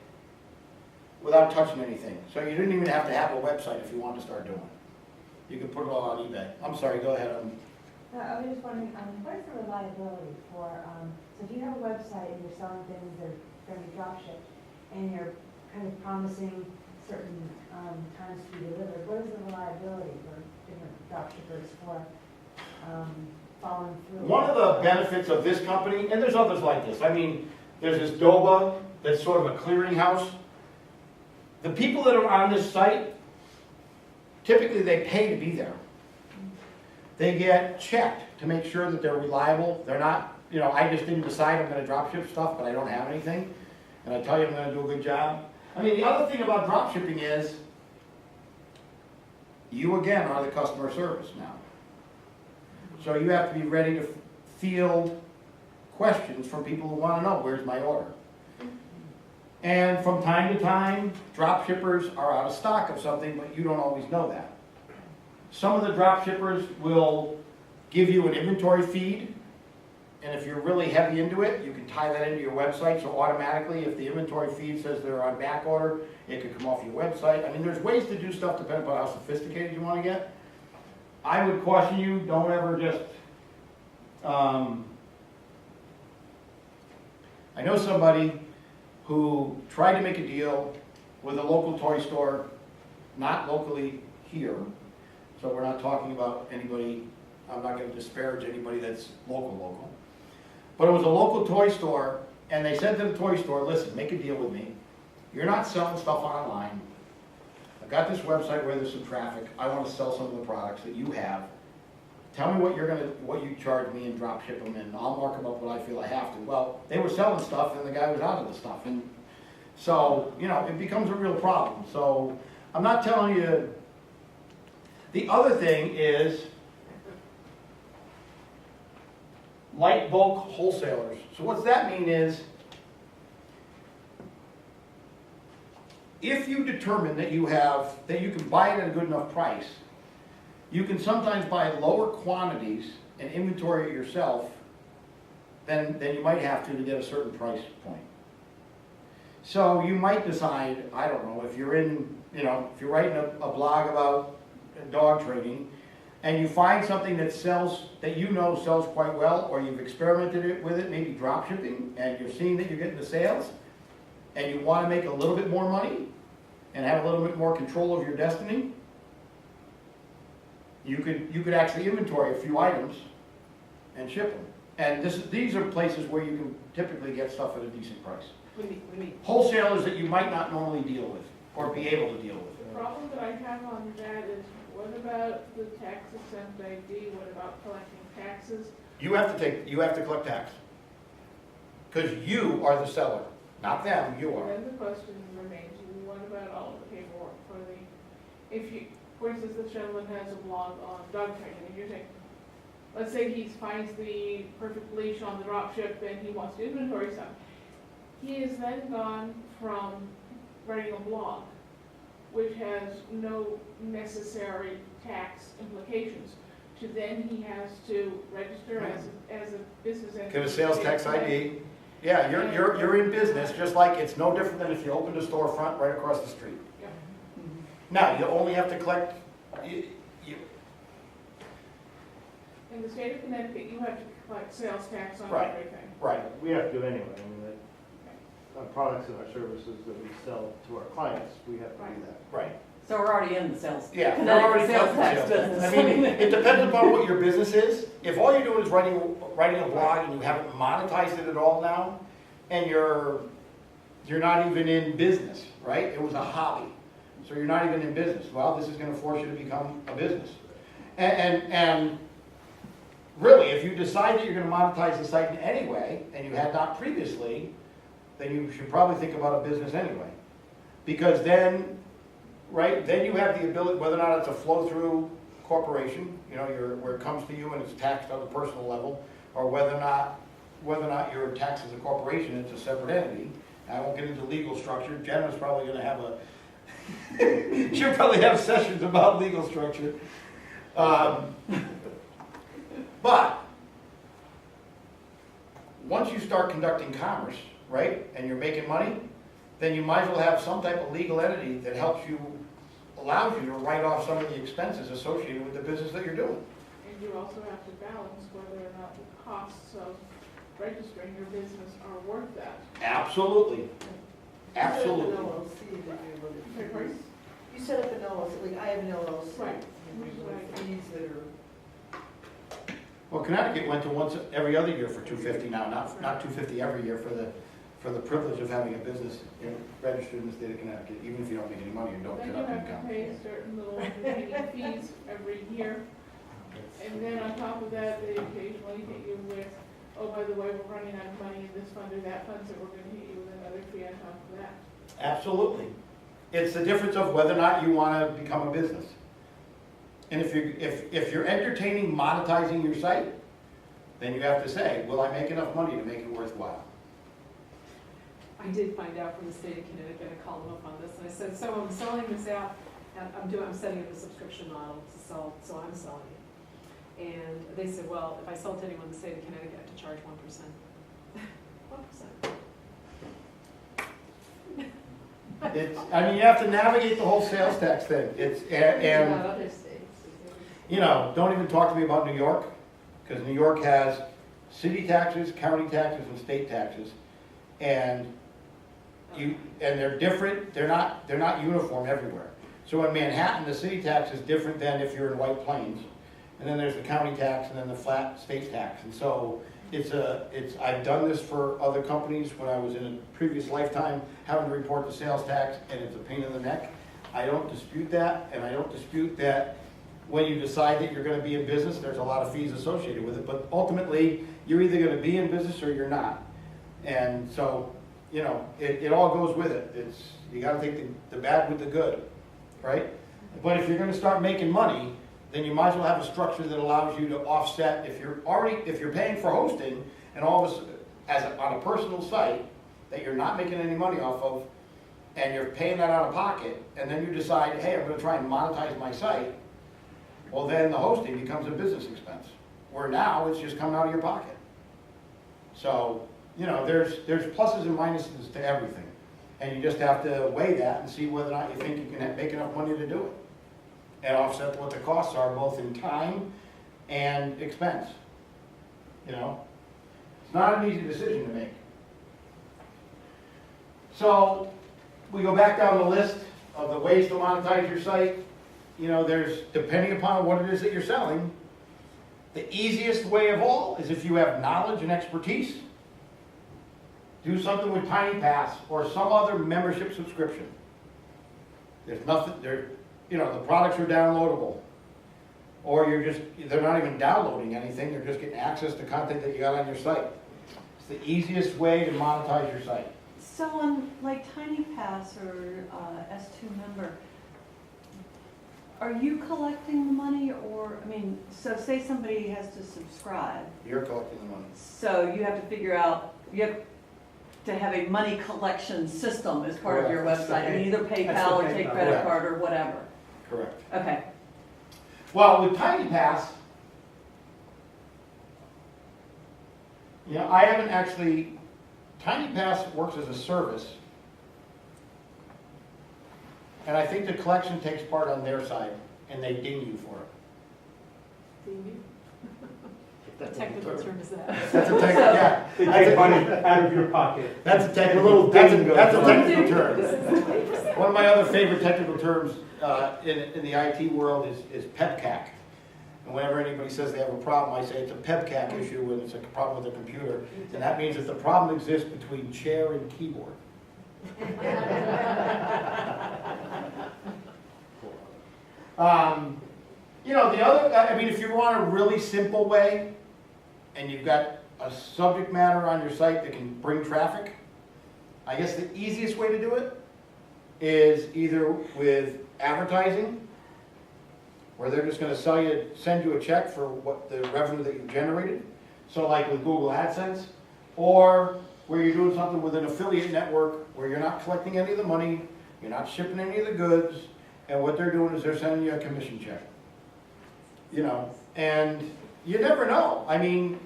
without touching anything. So you didn't even have to have a website if you wanted to start doing it. You could put it all on eBay. I'm sorry, go ahead. I was just wondering, what is the reliability for, so if you have a website and you're selling things that are going to be drop shipped, and you're kind of promising certain times to be delivered, what is the reliability for different drop shippers for following through? One of the benefits of this company, and there's others like this, I mean, there's this DOBA that's sort of a clearinghouse. The people that are on this site, typically they pay to be there. They get checked to make sure that they're reliable. They're not, I just didn't decide I'm going to drop ship stuff, but I don't have anything. And I tell you I'm going to do a good job. I mean, the other thing about drop shipping is, you again are the customer service now. So you have to be ready to field questions from people who want to know, where's my order? And from time to time, drop shippers are out of stock of something, but you don't always know that. Some of the drop shippers will give you an inventory feed, and if you're really heavy into it, you can tie that into your website, so automatically if the inventory feed says they're on back order, it could come off your website. I mean, there's ways to do stuff depending upon how sophisticated you want to get. I would caution you, don't ever just, I know somebody who tried to make a deal with a local toy store, not locally here, so we're not talking about anybody I'm not gonna disparage anybody that's local. But it was a local toy store, and they said to the toy store, listen, make a deal with me. You're not selling stuff online. I've got this website where there's some traffic. I wanna sell some of the products that you have. Tell me what you charge me and drop ship them, and I'll mark them up what I feel I have to. Well, they were selling stuff, and the guy was out of the stuff, and so, it becomes a real problem. So, I'm not telling you. The other thing is light bulk wholesalers. So what that mean is, if you determine that you can buy it at a good enough price, you can sometimes buy lower quantities and inventory it yourself than you might have to get a certain price point. So you might decide, I don't know, if you're writing a blog about dog training, and you find something that sells quite well, or you've experimented with it, maybe drop shipping, and you're seeing that you're getting the sales, and you want to make a little bit more money, and have a little bit more control of your destiny, you could actually inventory a few items and ship them. And these are places where you can typically get stuff at a decent price. What do you mean? Wholesalers that you might not normally deal with, or be able to deal with. The problem that I have on that is, what about the tax exempt ID? What about collecting taxes? You have to collect tax. Because you are the seller, not them, you are. Then the question remains, what about all of the paperwork for for instance, this gentleman has a blog on dog training, and you're saying, let's say he finds the perfect leash on the drop ship and he wants to inventory some. He is then gone from writing a blog, which has no necessary tax implications, to then he has to register as a business entity. Get a sales tax ID. Yeah, you're in business, just like it's no different than if you opened a storefront right across the street. Yeah. Now, you only have to collect, In the state of Connecticut, you have to collect sales tax on Right. everything. right, We have to do anyway. I mean, our products and our services that we sell to our clients, we have to do that. right. So we're already in the sales. Yeah, Connecticut they're already sales collecting tax sales tax. business. I mean, it depends upon what your business is. If all you're doing is writing a blog and you haven't monetized it at all now, and you're not even in business, right? It was a hobby. So you're not even in business. Well, this is gonna force you to become a business. And really, if you decide that you're gonna monetize the site in any way, and you had not previously, then you should probably think about a business anyway. Because then you have the ability, whether or not it's a flow-through corporation, where it comes to you and it's taxed on the personal level, or whether or not you're taxed as a corporation, it's a separate entity. I won't get into legal structure. Jenna's probably gonna have she'll probably have sessions about legal structure. But once you start conducting commerce, right, and you're making money, then you might as well have some type of legal entity that allows you to write off some of the expenses associated with the business that you're doing. And you also have to balance whether or not the costs of registering your business are worth that. Absolutely. Absolutely. You set up an LLC, like I have an LLC. Right. Fees that are. Well, Connecticut went to once every other year for $250 now, not $250 every year for the privilege of having a business registered in the state of Connecticut, even if you don't make any money and don't Then get you up have income. to pay certain little remaining fees every year. And then on top of that, they occasionally hit you with, oh, by the way, we're running out of money in this fund or that fund, so we're gonna hit you with another fee on top of that. Absolutely. It's the difference of whether or not you want to become a business. And if you're entertaining monetizing your site, then you have to say, will I make enough money to make it worthwhile? I did find out from the state of Connecticut, I called them up on this, and I said, so I'm selling this app, and I'm setting up a subscription model to sell, so I'm selling it. And they said, well, if I sell to anyone in the state of Connecticut, I have to charge 1%. 1%. You have to navigate the whole sales tax thing. Other states. Don't even talk to me about New York, because New York has city taxes, county taxes, and state taxes, and they're different. They're not uniform everywhere. So in Manhattan, the city tax is different than if you're in White Plains, and then there's the county tax, and then the flat state tax. And so I've done this for other companies when I was in a previous lifetime, having to report the sales tax, and it's a pain in the neck. I don't dispute that, and I don't dispute that when you decide that you're gonna be in business, there's a lot of fees associated with it, but ultimately, you're either gonna be in business or you're not. And so, you know, it all goes with it. You gotta take the bad with the good, right? But if you're gonna start making money, then you might as well have a structure that allows you to offset, if you're paying for hosting, and all of a sudden, on a personal site, that you're not making any money off of, and you're paying that out of pocket, and then you decide, hey, I'm gonna try and monetize my site, well then the hosting becomes a business expense, where now it's just coming out of your pocket. So, you know, there's pluses and minuses to everything, and you just have to weigh that and see whether or not you think you can make enough money to do it, and offset what the costs are, both in time and expense. You know, it's not an easy decision to make. So, we go back down the list of the ways to monetize your site. You know, there's, depending upon what it is that you're selling, the easiest way of all is if you have knowledge and expertise, do something with TinyPass or some other membership subscription. There's nothing, you know, the products are downloadable. Or they're not even downloading anything, they're just getting access to content that you got on your site. It's the easiest way to monetize your site. So on like TinyPass or S2 member, are you collecting the money or, I mean, so say somebody has to subscribe. You're collecting the money. So you have to figure out, you have to have a money collection system as part of your website. I mean, either PayPal or take credit card or whatever. Correct. Okay. Well, with TinyPass, you know, I haven't actually, TinyPass works as a service, and I think the collection takes part on their side, and they ding you for it. Ding you? What technical term is that? That's a technical, yeah. They take money out of your pocket. That's a technical term. One of my other favorite technical terms in the IT world is PEPCAC. And whenever anybody says they have a problem, I say it's a PEPCAC issue when it's a problem with a computer. And that means that the problem exists between chair and keyboard. You know, the other, I mean, if you want a really simple way, and you've got a subject matter on your site that can bring traffic, I guess the easiest way to do it is either with advertising, where they're just going to send you a check for what the revenue that you've generated. So like with Google AdSense, or where you're doing something with an affiliate network where you're not collecting any of the money, you're not shipping any of the goods, and what they're doing is they're sending you a commission check. You know, and you never know. I mean,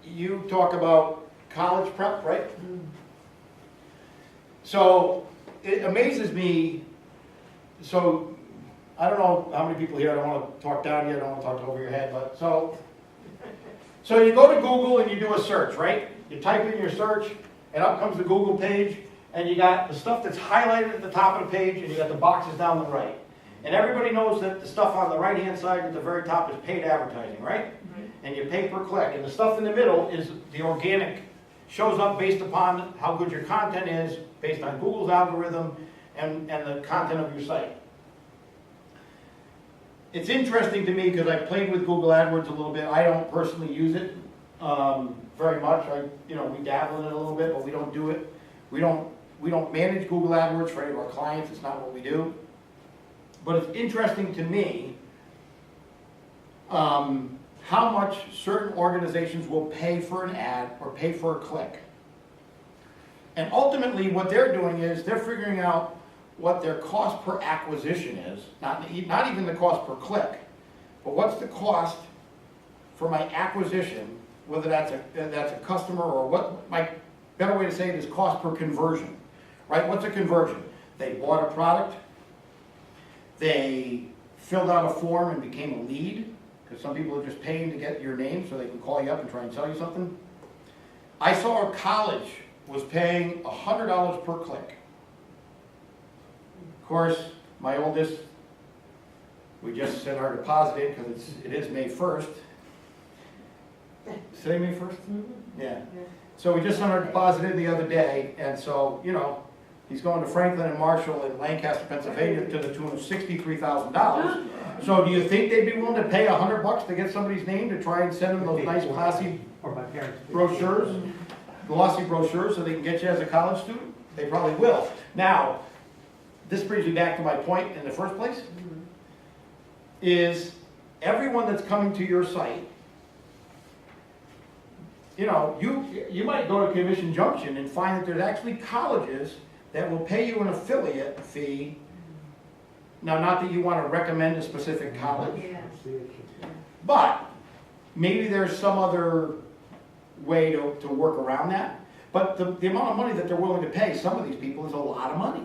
you talk about college prep, right? So it amazes me. So I don't know how many people here, I don't want to talk down to you, I don't want to talk over your head, but so you go to Google and you do a search, right? You type in your search and up comes the Google page, and you got the stuff that's highlighted at the top of the page, and you got the boxes down the right. And everybody knows that the stuff on the right-hand side at the very top is paid advertising, right? And you pay per click. And the stuff in the middle is the organic, shows up based upon how good your content is, based on Google's algorithm and the content of your site. It's interesting to me because I've played with Google AdWords a little bit. I don't personally use it very much. We dabble in it a little bit, but we don't do it. We don't manage Google AdWords for any of our clients. It's not what we do. But it's interesting to me how much certain organizations will pay for an ad or pay for a click. And ultimately what they're doing is they're figuring out what their cost per acquisition is, not even the cost per click, but what's the cost for my acquisition, whether that's a customer or what, my better way to say it is cost per conversion, right? What's a conversion? They bought a product, they filled out a form and became a lead, because some people are just paying to get your name so they can call you up and try and sell you something. I saw a college was paying $100 per click. Of course, my oldest We just sent our deposit in because it is May 1st. Today May 1st? Yeah. So we just sent our deposit in the other day, and so, you know, he's going to Franklin and Marshall in Lancaster, Pennsylvania to the tune of $63,000. So do you think they'd be willing to pay $100 to get somebody's name to try and send them those nice classy Or my parents. brochures, glossy brochures, so they can get you as a college student? They probably will. Now, this brings me back to my point in the first place, is everyone that's coming to your site, you know, you might go to Commission Junction and find that there's actually colleges that will pay you an affiliate fee. Now, not that you want to recommend a specific college, Yeah. but maybe there's some other way to work around that. But the amount of money that they're willing to pay some of these people is a lot of money.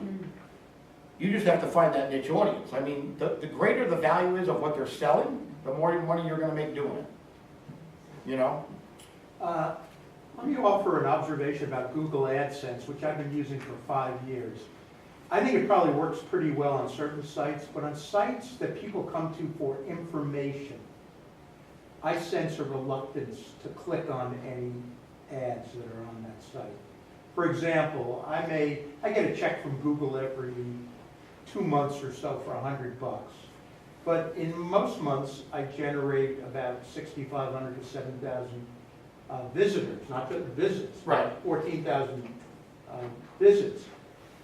You just have to find that niche audience. I mean, the greater the value is of what they're selling, the more money you're going to make doing it. You know? Let me offer an observation about Google AdSense, which I've been using for 5 years. I think it probably works pretty well on certain sites, but on sites that people come to for information, I sense a reluctance to click on any ads that are on that site. For example, I get a check from Google every 2 months or so for $100. But in most months, I generate about 6,500 to 7,000 visitors, not just visits, Right. 14,000 visits.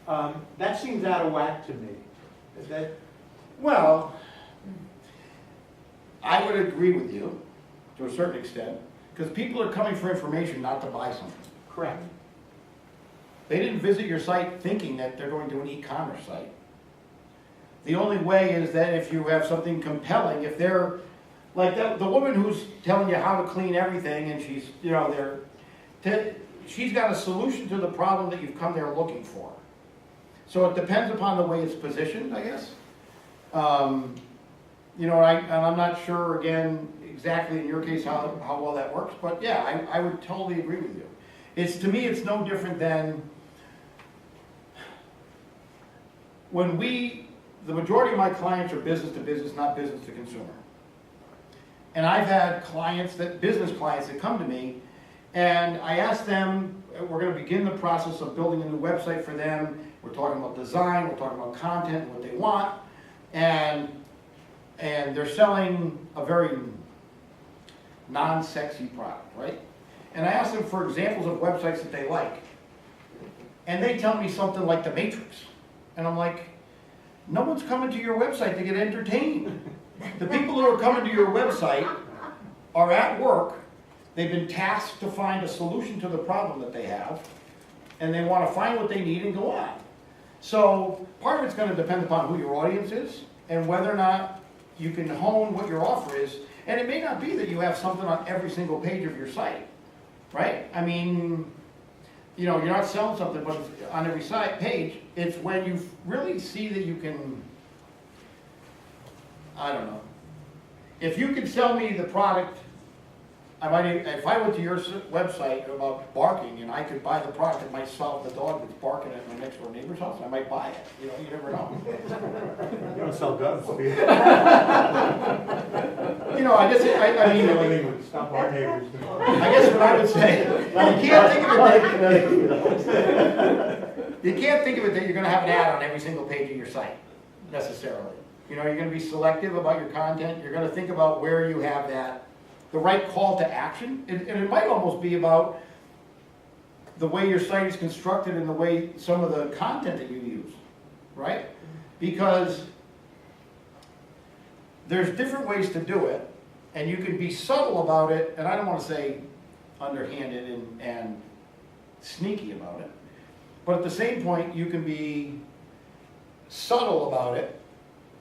That seems out of whack to me. Well, I would agree with you to a certain extent, because people are coming for information, not to buy something. Correct. They didn't visit your site thinking that they're going to an e-commerce site. The only way is that if you have something compelling, if they're, like the woman who's telling you how to clean everything, and she's, you know, she's got a solution to the problem that you've come there looking for. So it depends upon the way it's positioned, I guess. You know, and I'm not sure, again, exactly in your case how well that works, but yeah, I would totally agree with you. To me, it's no different than when the majority of my clients are business to business, not business to consumer. And I've had business clients that come to me, and I ask them, we're going to begin the process of building a new website for them. We're talking about design, we're talking about content, and what they want, and they're selling a very non-sexy product, right? And I ask them for examples of websites that they like. And they tell me something like The Matrix. And I'm like, no one's coming to your website to get entertained. The people who are coming to your website are at work. They've been tasked to find a solution to the problem that they have. And they want to find what they need and go on. So part of it's going to depend upon who your audience is and whether or not you can hone what your offer is. And it may not be that you have something on every single page of your site, right? I mean, you know, you're not selling something but it's on every page. It's when you really see that you can, I don't know. If you can sell me the product, if I went to your website about barking and I could buy the product that might solve the dog that's barking at my next door neighbor's house, I might buy it. You know, you never know. You don't sell guns, do you? You know, I mean, Anything would stop our neighbors doing it. I guess what I would say, you can't think of it that you're going to have an ad on every single page of your site, necessarily. You know, you're going to be selective about your content. You're going to think about where you have the right call to action. And it might almost be about the way your site is constructed and the way some of the content that you use, right? Because there's different ways to do it, and you can be subtle about it, and I don't want to say underhanded and sneaky about it, but at the same point, you can be subtle about it,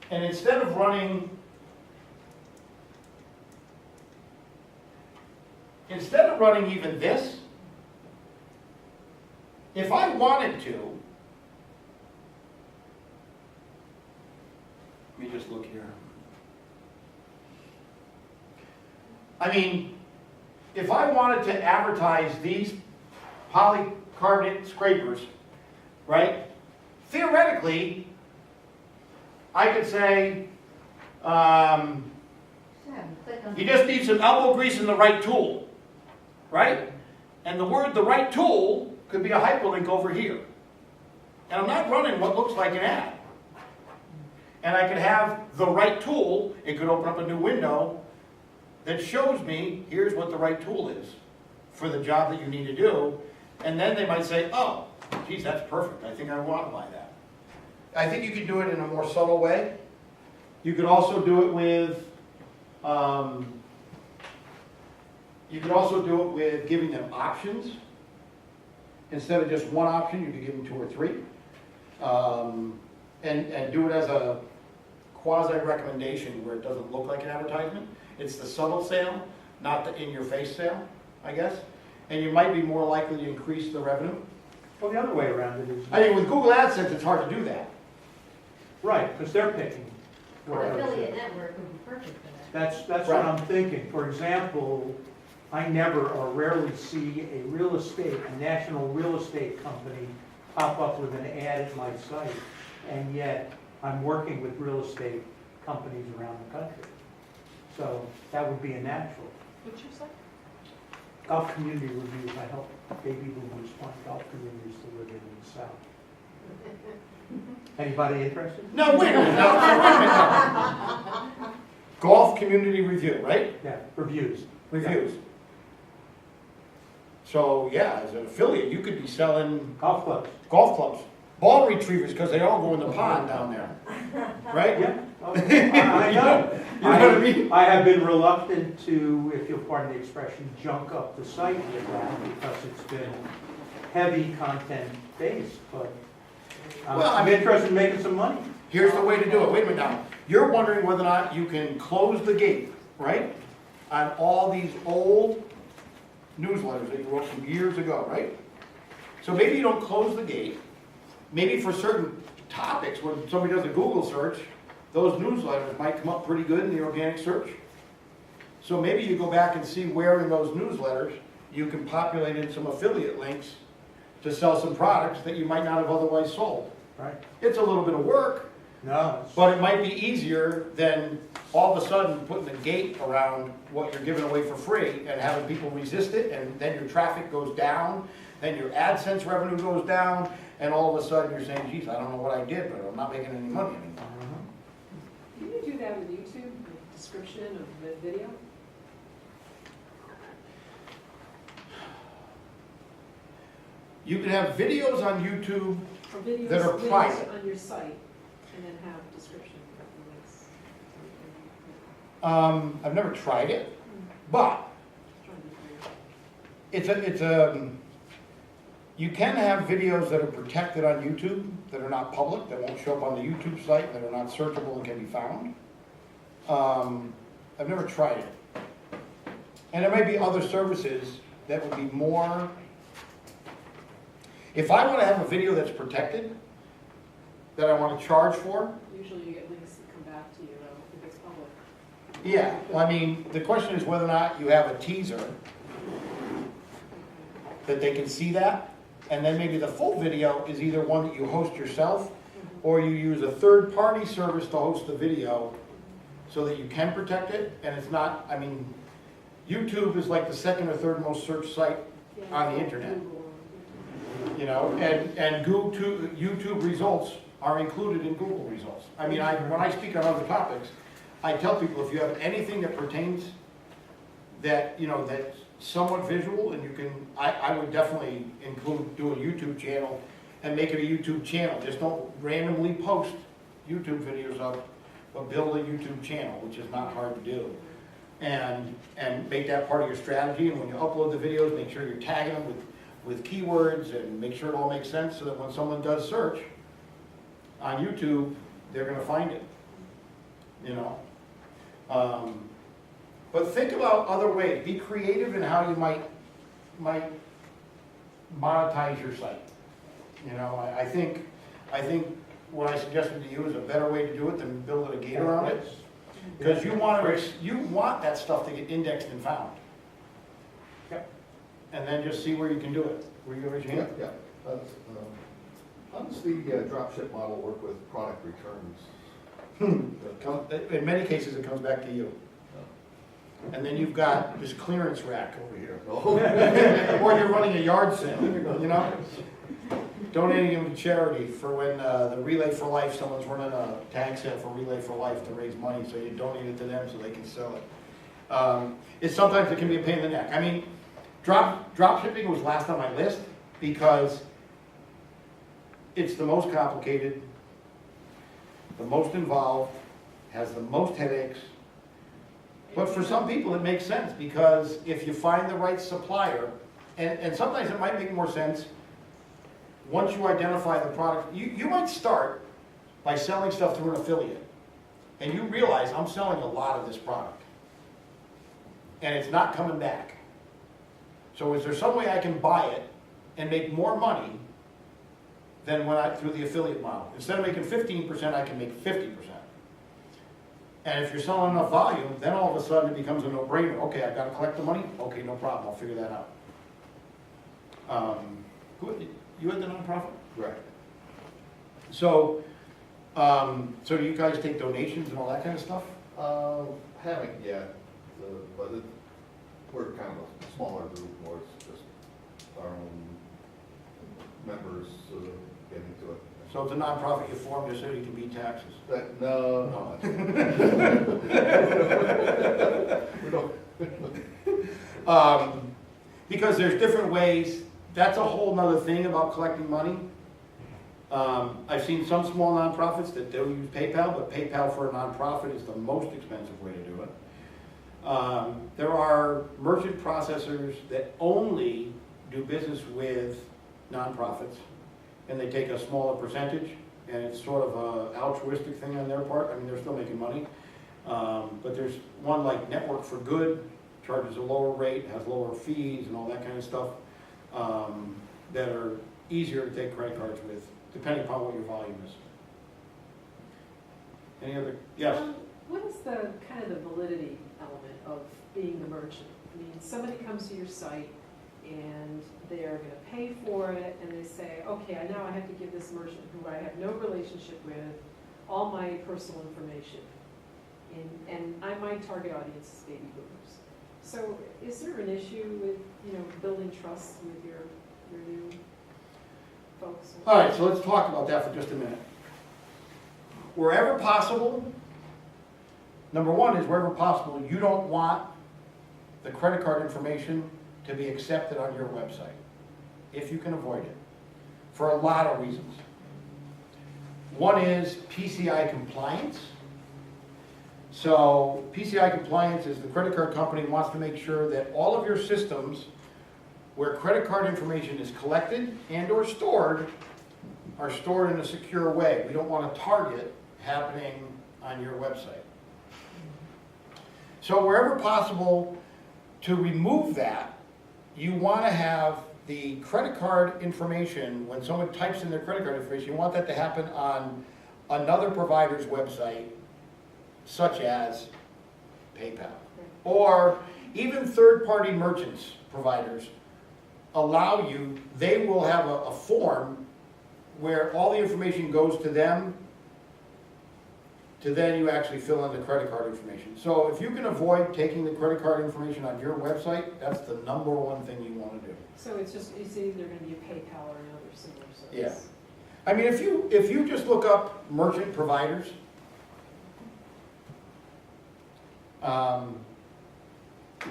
and instead of running even this, if I wanted to, let me just look here. I mean, if I wanted to advertise these polycarbonate scrapers, right? Theoretically, I could say, You just need some elbow grease and the right tool, right? And the right tool could be a hyperlink over here. And I'm not running what looks like an ad. And I could have the right tool, it could open up a new window that shows me, here's what the right tool is for the job that you need to do. And then they might say, oh, geez, that's perfect, I think I want to buy that. I think you could do it in a more subtle way. You could also do it with, giving them options. Instead of just one option, you could give them 2 or 3. And do it as a quasi-recommendation where it doesn't look like an advertisement. It's the subtle sale, not the in-your-face sale, I guess. And you might be more likely to increase the revenue. Well, the other way around it is. I mean, with Google AdSense, it's hard to do that. Right, because they're picking. Well, affiliate network would be perfect for that. That's what I'm thinking. For example, I never or rarely see a national real estate company pop up with an ad at my site, and yet I'm working with real estate companies around the country. So that would be a natural. What's your site? Golf community reviews, I help baby boomers find golf communities to live in the South. Anybody interested? No, wait a minute. No, wait a minute. No. Golf community review, right? Yeah, reviews. Reviews. So, yeah, as an affiliate, you could be selling Golf clubs. golf clubs, ball retrievers, because they all go in the pond down there, right? Yeah. I know. You know what I mean? I have been reluctant to, if you'll pardon the expression, junk up the site with that because it's been heavy content based, but I'm interested in making some money. Here's the way to do it. Wait a minute now. You're wondering whether or not you can close the gate, right? On all these old newsletters that you wrote from years ago, right? So maybe you don't close the gate. Maybe for certain topics, when somebody does a Google search, those newsletters might come up pretty good in the organic search. So maybe you go back and see where in those newsletters you can populate in some affiliate links to sell some products that you might not have otherwise sold. Right. It's a little bit of work, No. but it might be easier than all of a sudden putting a gate around what you're giving away for free and having people resist it, and then your traffic goes down, then your AdSense revenue goes down, and all of a sudden you're saying, geez, I don't know what I did, but I'm not making any money anymore. Can you do that with YouTube, the description of the video? You can have videos on YouTube Or videos, that are videos private. on your site, and then have description links. I've never tried it, but Trying to be clear. it's a, you can have videos that are protected on YouTube, that are not public, that won't show up on the YouTube site, that are not searchable and can be found. I've never tried it. And there may be other services that would be more, if I want to have a video that's protected, that I want to charge for, Usually you get links that come back to you, though, if it's public. yeah, well, I mean, the question is whether or not you have a teaser that they can see that, and then maybe the full video is either one that you host yourself, or you use a third-party service to host the video so that you can protect it, and it's not, I mean, YouTube is like the second or third most searched site on the internet. You know, and YouTube results are included in Google results. I mean, when I speak on other topics, I tell people if you have anything that pertains that, you know, that's somewhat visual, and you can, I would definitely do a YouTube channel and make it a YouTube channel. Just don't randomly post YouTube videos up, but build a YouTube channel, which is not hard to do. And make that part of your strategy, and when you upload the videos, make sure you're tagging them with keywords, and make sure it all makes sense so that when someone does search on YouTube, they're gonna find it, you know? But think about other ways. Be creative in how you might monetize your site. You know, I think what I suggested to you is a better way to do it than building a gate around it. Because you want that stuff to get indexed and found. Yep. And then just see where you can do it. Were you gonna raise your hand? Yeah. How does the dropship model work with product returns? In many cases, it comes back to you. And then you've got this clearance rack over here. Or you're running a yard sale, you know? Donating them to charity for when the Relay for Life, someone's running a tag sale for Relay for Life to raise money, so you donate it to them so they can sell it. Sometimes it can be a pain in the neck. I mean, drop shipping was last on my list because it's the most complicated, the most involved, has the most headaches. But for some people, it makes sense because if you find the right supplier, and sometimes it might make more sense once you identify the product. You might start by selling stuff through an affiliate, and you realize I'm selling a lot of this product, and it's not coming back. So is there some way I can buy it and make more money than through the affiliate model? Instead of making 15%, I can make 50%. And if you're selling enough volume, then all of a sudden it becomes a no-brainer. Okay, I've got to collect the money? Okay, no problem, I'll figure that out. You had the nonprofit? Right. So, so do you guys take donations and all that kind of stuff? Haven't yet, but we're kind of a smaller group, more it's just our own members getting to it. So it's a nonprofit you formed just so you can beat taxes? No. We don't. Because there's different ways. That's a whole nother thing about collecting money. I've seen some small nonprofits that do use PayPal, but PayPal for a nonprofit is the most expensive way to do it. There are merchant processors that only do business with nonprofits, and they take a smaller percentage, and it's sort of an altruistic thing on their part. I mean, they're still making money. But there's one like Network for Good, charges a lower rate, has lower fees and all that kind of stuff, that are easier to take credit cards with, depending upon what your volume is. Any other, yes? What is the kind of the validity element of being the merchant? I mean, somebody comes to your site and they're going to pay for it, and they say, okay, now I have to give this merchant who I have no relationship with all my personal information. And my target audience is baby boomers. So is there an issue with, building trust with your new folks? All right, so let's talk about that for just a minute. Wherever possible, number one is wherever possible, you don't want the credit card information to be accepted on your website, if you can avoid it, for a lot of reasons. One is Pci Compliance. So Pci Compliance is the credit card company wants to make sure that all of your systems where credit card information is collected and or stored are stored in a secure way. We don't want a target happening on your website. So wherever possible, to remove that, you want to have the credit card information, when someone types in their credit card information, you want that to happen on another provider's website, such as PayPal. Or even third-party merchants, providers, allow you, they will have a form where all the information goes to them, to then you actually fill in the credit card information. So if you can avoid taking the credit card information on your website, that's the number one thing you want to do. So it's either going to be a PayPal or another similar service. Yeah. I mean, if you just look up merchant providers,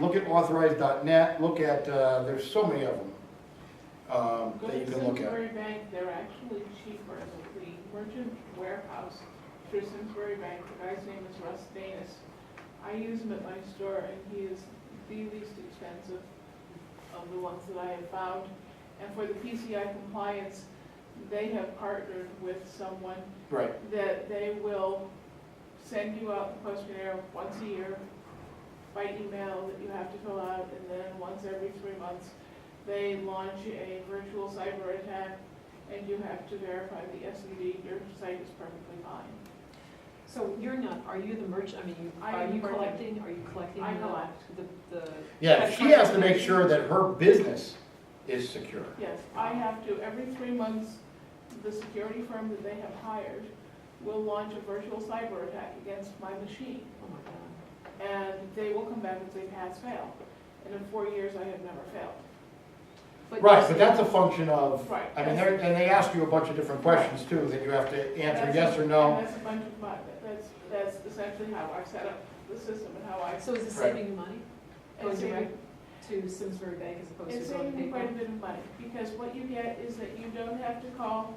look at authorized.net, look at, there's so many of them that you can look at. Simsbury Bank, they're actually cheaper. The merchant warehouse through Simsbury Bank, the guy's name is Russ Danis. I use him at my store, and he is the least expensive of the ones that I have found. And for the Pci Compliance, they have partnered with someone that they will send you out the questionnaire once a year by email that you have to fill out, and then once every 3 months, they launch a virtual cyber attack, and you have to verify the SED. Your site is perfectly fine. So you're not, are you the merchant, I mean, are you collecting I collect. the? Yeah, she has to make sure that her business is secure. Yes, I have to, every 3 months, the security firm that they have hired will launch a virtual cyber attack against my machine. Oh my God. And they will come back and say pass fail. And in 4 years, I have never failed. Right, but that's a function of, Right. I mean, and they ask you a bunch of different questions too, that you have to answer yes or no. And that's a bunch of money. That's essentially how I've set up the system and how I. So is it Right. saving you money? Going It's saving- direct to Simsbury Bank as opposed It's to going to saving me quite a PayPal? bit of money, because what you get is that you don't have to call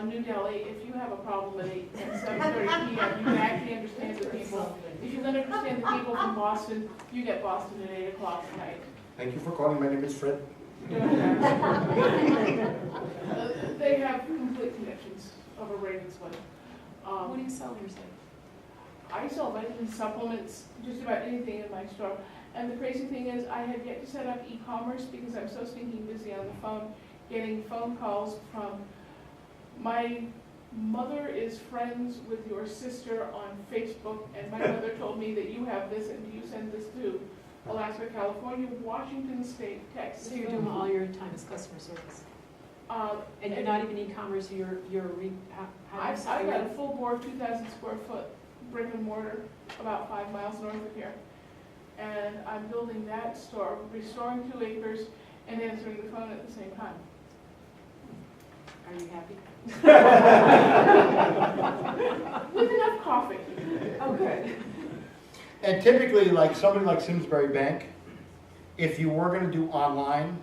New Delhi if you have a problem at 7:30 PM. You can actually understand the people. If you can understand the people from Boston, you get Boston at 8 o'clock at night. Thank you for calling, my name is Fred. They have complete connections of a Ravenswood. What do you sell on your site? I sell vitamin supplements, just about anything in my store. And the crazy thing is, I have yet to set up e-commerce because I'm so stinking busy on the phone, getting phone calls from, my mother is friends with your sister on Facebook, and my mother told me that you have this and you send this to Alaska, California, Washington State, Texas. So you're doing all your time as customer service? And you're not even e-commerce, I've got a full bore 2,000 square foot brick and mortar about 5 miles north of here. And I'm building that store, restoring 2 acres and answering the phone at the same time. Are you happy? With enough coffee. Oh, good. And typically, like somebody like Simsbury Bank, if you were gonna do online,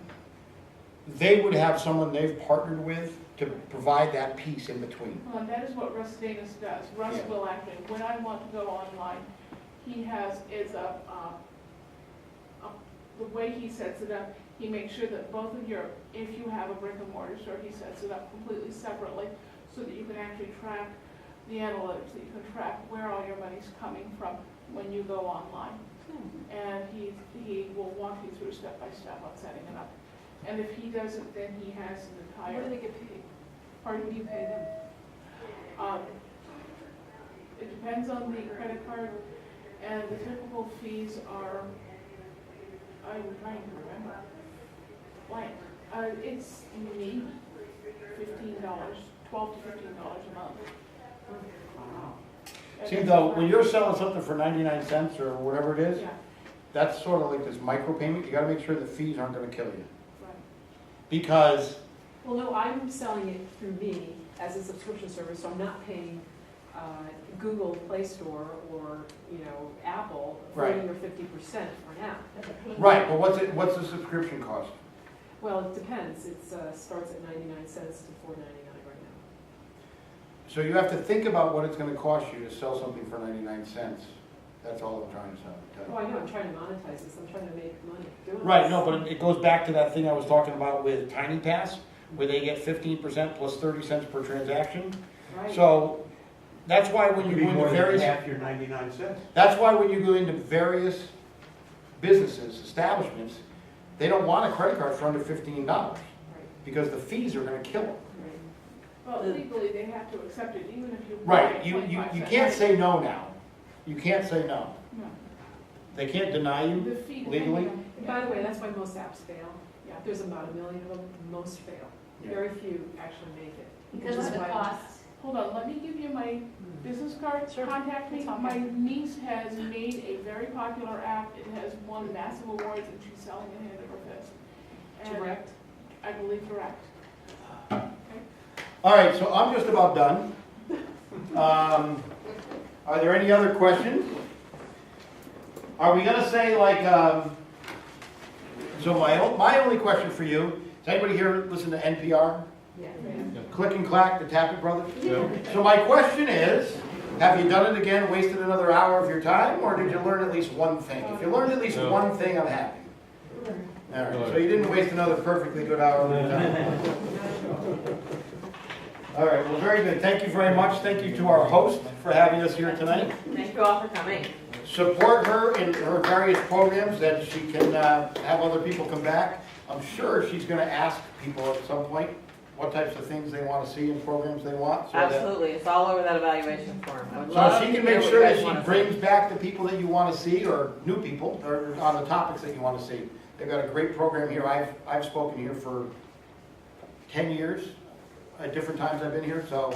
they would have someone they've partnered with to provide that piece in between. Well, and that is what Russ Danis does. Russ Yeah. will actually, when I want to go online, he has, the way he sets it up, he makes sure that both of your, if you have a brick and mortar store, he sets it up completely separately so that you can actually track the analytics, that you can track where all your money's coming from when you go online. And he will walk you through step by step on setting it up. And if he doesn't, then he has an entire. What do they get paid? Pardon? What do you pay them? It depends on the credit card, and the typical fees are, I'm trying to remember, blank. It's maybe $15, $12 to $15 a month. See, though, when you're selling something for 99 cents or whatever it is, Yeah, that's sort of like this micropayment. You gotta make sure the fees aren't gonna kill you. right. Because, Well, no, I'm selling it through me as a subscription service, so I'm not paying Google Play Store or, Apple 40 Right. or 50% for an app. right, but what's the subscription cost? Well, it depends. It starts at 99 cents to $4.99 right now. So you have to think about what it's gonna cost you to sell something for 99 cents. That's all I'm trying to tell you. Oh, I know, I'm trying to monetize this. I'm trying to make money doing this. Right, no, but it goes back to that thing I was talking about with Tiny Pass, where they get 15% plus 30 cents per transaction. Right. So that's why when you Could go be into more than various, half your 99 cents. that's why when you go into various businesses, establishments, they don't want a credit card for under $15 Right, because the fees are gonna kill them. right. Well, legally, they have to accept it, even if you. Right, buy you 25 can't cents. say no now. You can't say no. No. They can't deny The you fee. legally. And by the way, that's why most apps fail. Yeah, there's about 1 million of them, most fail. Yeah. Very few actually make it. Because which of is the why- costs. Hold on, let me give you my business card. Sure. Contact me. It's okay. My niece has made a very popular app. It has won massive awards, and she's selling it hand over fist. And Direct. I believe direct. All right, so I'm just about done. Are there any other questions? Are we gonna say like, so my only question for you, does anybody here listen to NPR? Yeah. Click and Clack, the Tappet Brothers? Yeah. So my question is, have you done it again, wasted another hour of your time, or did you learn at least one thing? If you learned at least No. one thing, I'm happy. All right, so you didn't waste another perfectly good hour of your time. All right, well, very good. Thank you very much. Thank you to our host for having us here tonight. Thank you all for coming. Support her in her various programs that she can have other people come back. I'm sure she's going to ask people at some point what types of things they want to see in programs they want. So that- Absolutely, it's all over that evaluation form. I would So love she to can hear make what sure you that guys she wanna see. brings back the people that you want to see, or new people, or on the topics that you want to see. They've got a great program here. I've spoken here for 10 years, at different times I've been here, so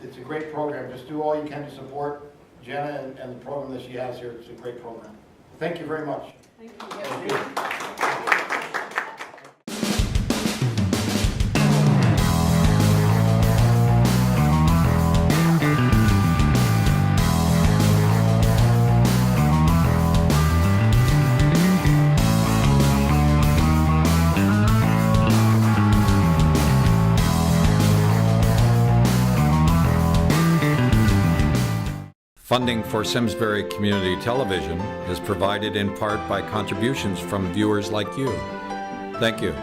it's a great program. Just do all you can to support Jenna and the program that she has here. It's a great program. Thank you very much. Thank you. Funding for Simsbury Community Television is provided in part by contributions from viewers like you. Thank you.